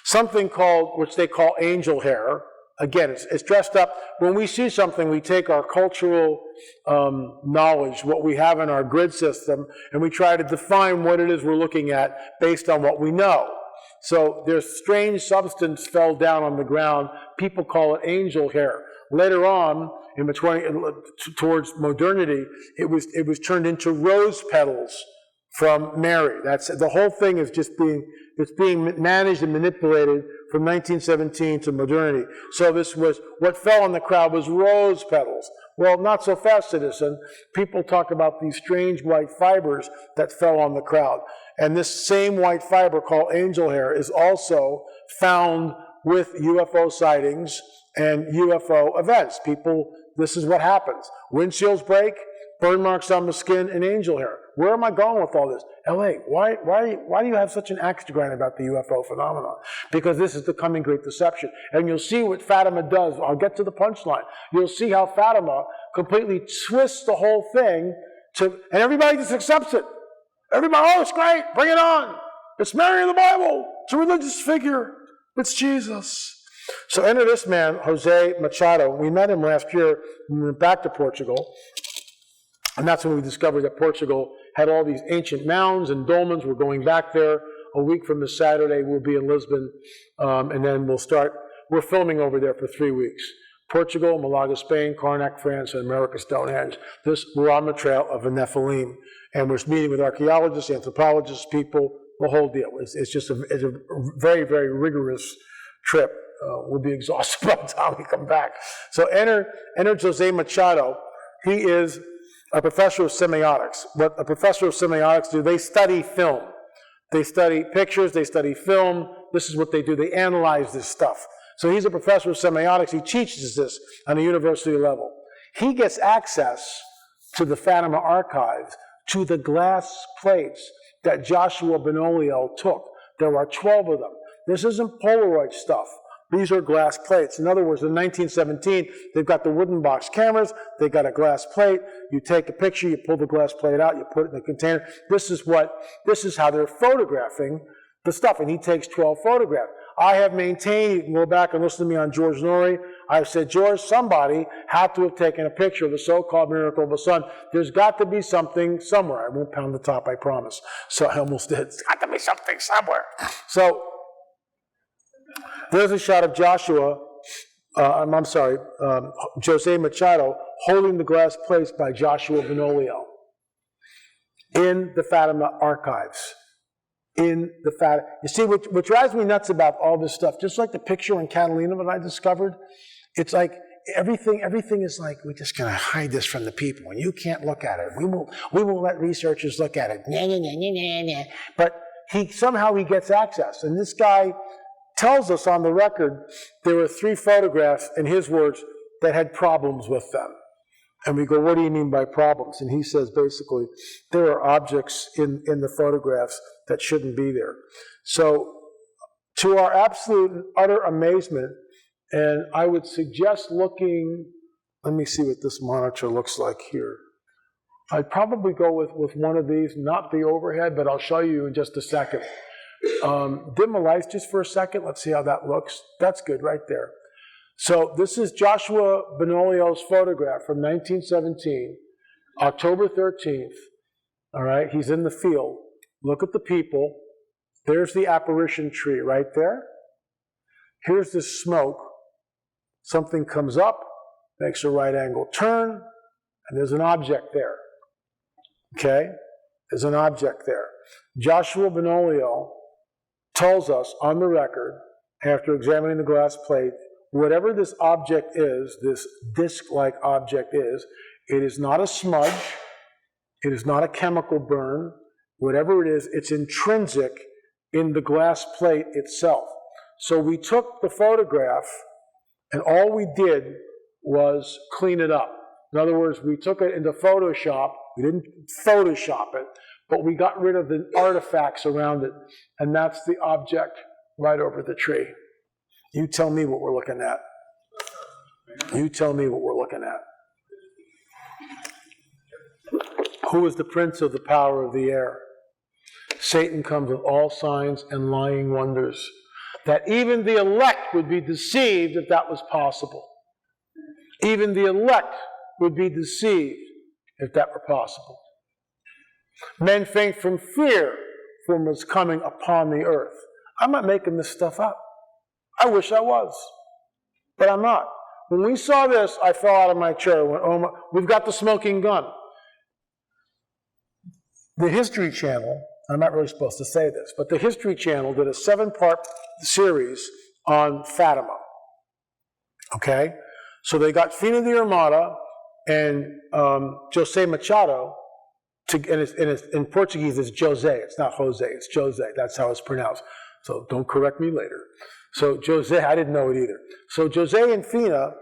Something called, which they call angel hair. Again, it's dressed up. When we see something, we take our cultural knowledge, what we have in our grid system, and we try to define what it is we're looking at based on what we know. So there's strange substance fell down on the ground. People call it angel hair. Later on, towards modernity, it was turned into rose petals from Mary. That's the whole thing is just being managed and manipulated from 1917 to modernity. So this was what fell on the crowd was rose petals. Well, not so fast, citizen. People talk about these strange white fibers that fell on the crowd. And this same white fiber called angel hair is also found with UFO sightings and UFO events. This is what happens. Windshields break, burn marks on the skin, and angel hair. Where am I going with all this? LA, why do you have such an axe to grind about the UFO phenomenon? Because this is the coming great deception. And you'll see what Fatima does. I'll get to the punchline. You'll see how Fatima completely twists the whole thing and everybody just accepts it. Everybody, oh, it's great, bring it on. It's Mary in the Bible. It's a religious figure. It's Jesus. So enter this man, Jose Machado. We met him last year when we went back to Portugal. And that's when we discovered that Portugal had all these ancient mounds and dolmens. We're going back there A week from this Saturday, we'll be in Lisbon, and then we're filming over there for 3 weeks. Portugal, Malaga, Spain, Karnak, France, and America, Stonehenge. We're on the trail of a Nephilim, and we're meeting with archaeologists, anthropologists, people, the whole deal. It's just a very, very rigorous trip. We'll be exhausted by the time we come back. So enter Jose Machado. He is a professor of semiotics. What a professor of semiotics do, they study film. They study pictures, they study film. This is what they do. They analyze this stuff. So he's a professor of semiotics. He teaches this on a university level. He gets access to the Fatima archives, to the glass plates that Joshua Benoliel took. There are 12 of them. This isn't Polaroid stuff. These are glass plates. In other words, in 1917, they've got the wooden box cameras, they've got a glass plate, you take a picture, you pull the glass plate out, you put it in the container. This is how they're photographing the stuff, and he takes 12 photographs. I have maintained, you can go back and listen to me on George Norrie, I've said, George, somebody had to have taken a picture of the so-called miracle of the sun. There's got to be something somewhere. I won't pound the top, I promise. So I almost did. There's got to be something somewhere. So there's a shot of Jose Machado holding the glass plates by Joshua Benoliel in the Fatima archives. You see, what drives me nuts about all this stuff, just like the picture in Catalina that I discovered, it's like everything is like, we're just going to hide this from the people, and you can't look at it. We won't let researchers look at it. Nah, nah, nah, nah, nah, nah. But somehow he gets access, and this guy tells us on the record there were 3 photographs, in his words, that had problems with them. And we go, what do you mean by problems? And he says, basically, there are objects in the photographs that shouldn't be there. So, to our absolute and utter amazement, and I would suggest looking, let me see what this monitor looks like here. I'd probably go with one of these, not the overhead, but I'll show you in just a second. Dim the lights just for a second. Let's see how that looks. That's good right there. So this is Joshua Benoliel's photograph from 1917, October 13th. All right, he's in the field. Look at the people. There's the apparition tree right there. Here's the smoke. Something comes up, makes a right angle turn, and there's an object there. Okay? There's an object there. Joshua Benoliel tells us on the record, after examining the glass plate, whatever this object is, this disc-like object is, it is not a smudge, it is not a chemical burn. Whatever it is, it's intrinsic in the glass plate itself. So we took the photograph, and all we did was clean it up. In other words, we took it into Photoshop. We didn't Photoshop it, but we got rid of the artifacts around it, and that's the object right over the tree. You tell me what we're looking at. You tell me what we're looking at. Who is the prince of the power of the air? Satan comes with all signs and lying wonders, that even the elect would be deceived if that was possible. Even the elect would be deceived if that were possible. Men faint from fear from what's coming upon the earth. I'm not making this stuff up. I wish I was, but I'm not. When we saw this, I fell out of my chair. Went, oh my, we've got the smoking gun. The History Channel, I'm not really supposed to say this, but the History Channel did a 7-part series on Fatima. Okay? So they got Fina de Armada and Jose Machado, in Portuguese it's Jose, it's not Jose, it's Jose, that's how it's pronounced. So don't correct me later. So Jose, I didn't know it either. So Jose and Fina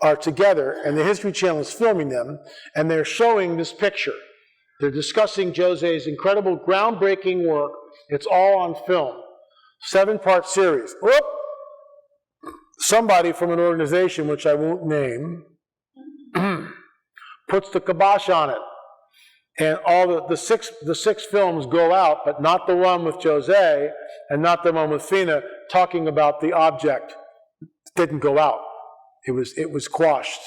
are together, and the History Channel is filming them, and they're showing this picture. They're discussing Jose's incredible, groundbreaking work. It's all on film. 7-part series. Whoop! Somebody from an organization, which I won't name, puts the kibosh on it. And all the six films go out, but not the one with Jose and not the one with Fina talking about the object. It didn't go out. It was quashed.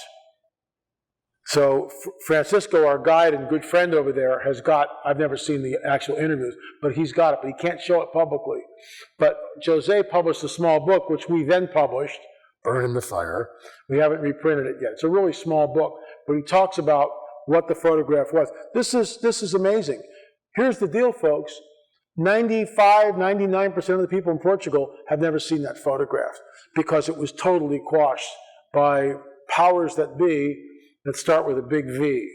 So Francisco, our guide and good friend over there, has got, I've never seen the actual interviews, but he's got it, but he can't show it publicly. But Jose published a small book, which we then published, Burn in the Fire. We haven't reprinted it yet. It's a really small book, but he talks about what the photograph was. This is amazing. Here's the deal, folks. 95, 99% of the people in Portugal have never seen that photograph because it was totally quashed by powers that be that start with a big V.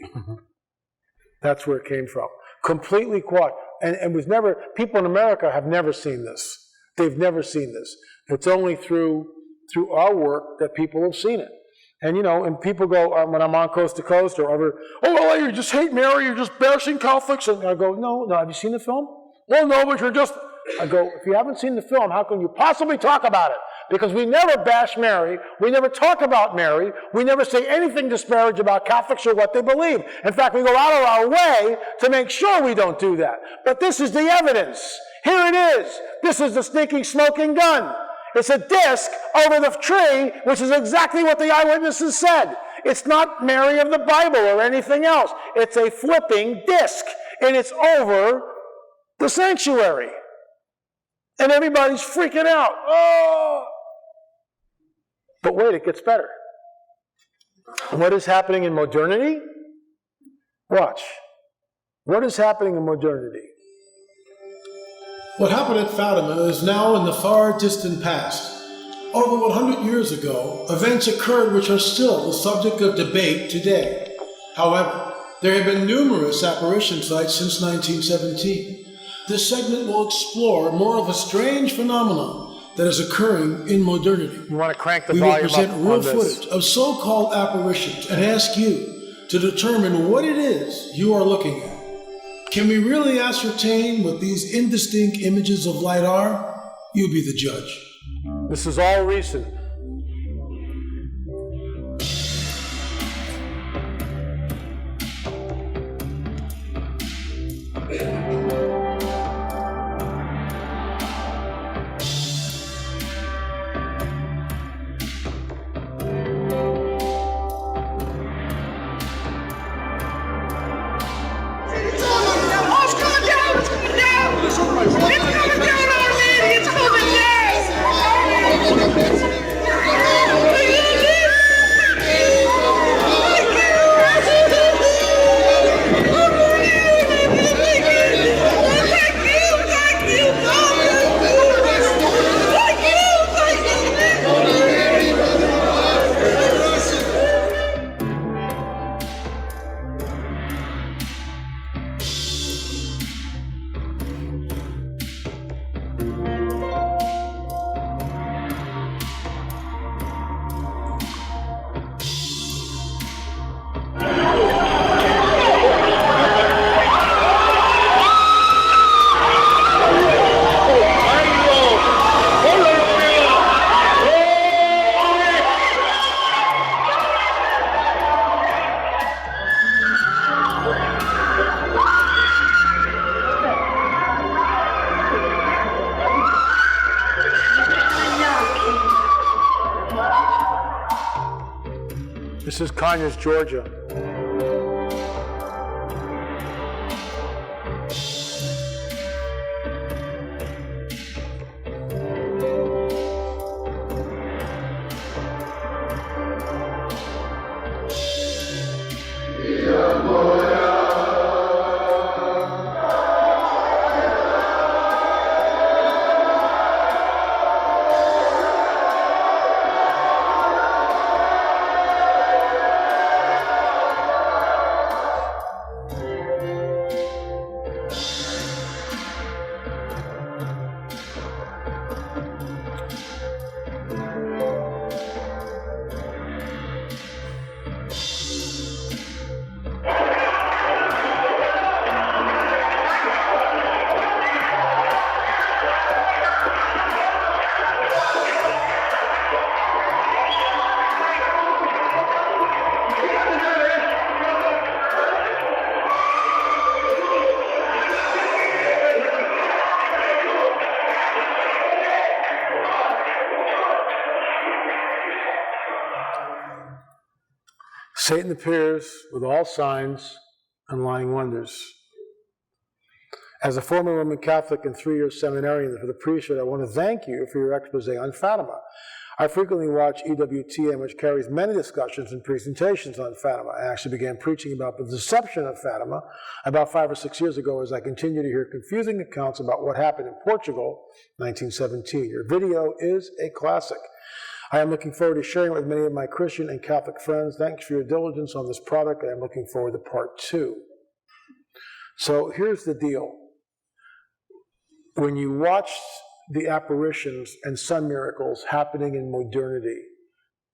That's where it came from. Completely quashed. And was never, people in America have never seen this. They've never seen this. It's only through our work that people have seen it. And and people go, when I'm on Coast to Coast or other, oh, well, you just hate Mary, you're just bashing Catholics. And I go, no, have you seen the film? Well, no, but you're just, I go, if you haven't seen the film, how can you possibly talk about it? Because we never bash Mary, we never talk about Mary, we never say anything disparage about Catholics or what they believe. In fact, we go out of our way to make sure we don't do that. But this is the evidence. Here it is. This is the sneaking, smoking gun. It's a disc over the tree, which is exactly what the eyewitnesses said. It's not Mary of the Bible or anything else. It's a flipping disc, and it's over the sanctuary. And everybody's freaking out. Oh! But wait, it gets better. What is happening in modernity? Watch. What is happening in modernity? What happened at Fatima is now in the far distant past. Over 100 years ago, events occurred which are still the subject of debate today. However, there have been numerous apparition sites since 1917. This segment will explore more of a strange phenomenon that is occurring in modernity. You want to crank the We will volume up present real on this. footage of so-called apparitions and ask you to determine what it is you are looking at. Can we really ascertain what these indistinct images of light are? You be the judge. This is all recent. This is Conyers, Georgia. Satan appears with all signs and lying wonders. As a former Roman Catholic and 3-year seminarian for the priesthood, I want to thank you for your expose on Fatima. I frequently watch EWTN, which carries many discussions and presentations on Fatima. I actually began preaching about the deception of Fatima about 5 or 6 years ago as I continue to hear confusing accounts about what happened in Portugal in 1917. Your video is a classic. I am looking forward to sharing it with many of my Christian and Catholic friends. Thanks for your diligence on this product. I am looking forward to part 2. So here's the deal. When you watch the apparitions and sun miracles happening in modernity,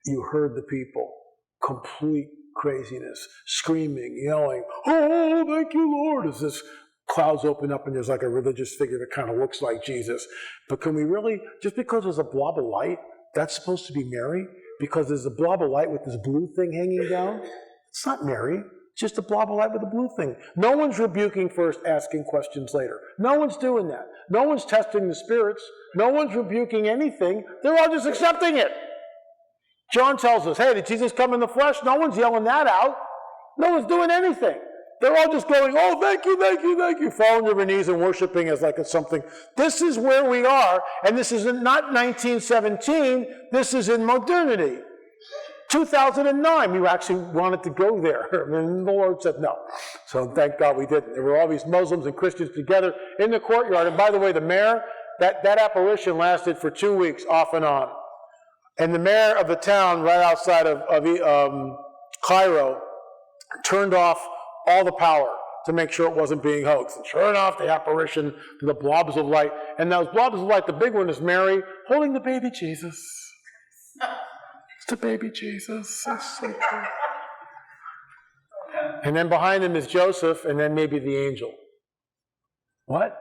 you heard the people, complete craziness, screaming, yelling, "Oh, thank you, Lord," as this clouds open up and there's like a religious figure that kind of looks like Jesus. But can we really, just because there's a blob of light, that's supposed to be Mary? Because there's a blob of light with this blue thing hanging down? It's not Mary. It's just a blob of light with a blue thing. No one's rebuking first, asking questions later. No one's doing that. No one's testing the spirits. No one's rebuking anything. They're all just accepting it. John tells us, hey, did Jesus come in the flesh? No one's yelling that out. No one's doing anything. They're all just going, oh, thank you, thank you, thank you, falling to their knees and worshiping as like it's something. This is where we are, and this is not 1917, this is in modernity. 2009, we actually wanted to go there, and the Lord said no. So thank God we didn't. There were all these Muslims and Christians together in the courtyard, and by the way, the mayor, that apparition lasted for 2 weeks, off and on. And the mayor of the town right outside of Cairo turned off all the power to make sure it wasn't being hoaxed. And sure enough, the apparition, the blobs of light, and those blobs of light, the big one is Mary holding the baby Jesus. It's the baby Jesus. That's so true. And then behind him is Joseph, and then maybe the angel. What?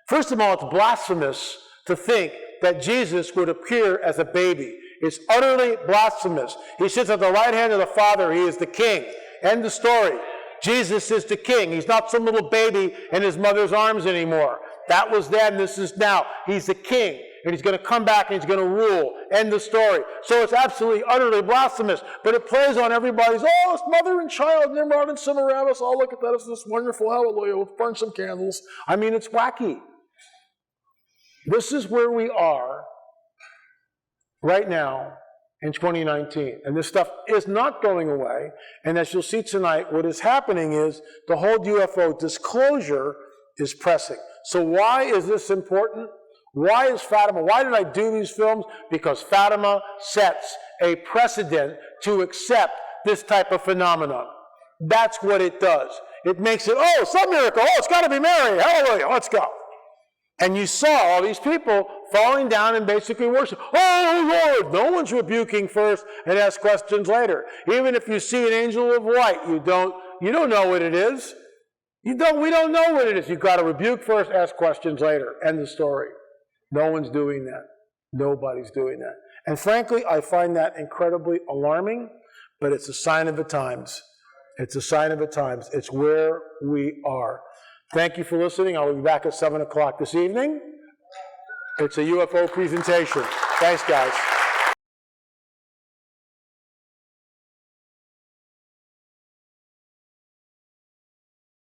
First of all, it's blasphemous to think that Jesus would appear as a baby. It's utterly blasphemous. He sits at the right hand of the Father. He is the King. End of story. Jesus is the King. He's not some little baby in his mother's arms anymore. That was then, this is now. He's the King. And he's going to come back and he's going to rule. End of story. So it's absolutely, utterly blasphemous. But it plays on everybody's, oh, it's mother and child, Nimrod and Semiramis. Oh, look at that. It's this wonderful, hallelujah. Let's burn some candles. I mean, it's wacky. This is where we are right now in 2019. And this stuff is not going away. And as you'll see tonight, what is happening is the whole UFO disclosure is pressing. So why is this important? Why is Fatima? Why did I do these films? Because Fatima sets a precedent to accept this type of phenomenon. That's what it does. It makes it, oh, some miracle. Oh, it's got to be Mary. Hallelujah. Let's go. And you saw all these people falling down and basically worship. Oh, Lord! No one's rebuking first and ask questions later. Even if you see an angel of light, you don't know what it is. We don't know what it is. You've got to rebuke first, ask questions later. End of story. No one's doing that. Nobody's doing that. And frankly, I find that incredibly alarming, but it's a sign of the times. It's a sign of the times. It's where we are. Thank you for listening. I'll be back at 7 o'clock this evening. It's a UFO presentation. Thanks, guys.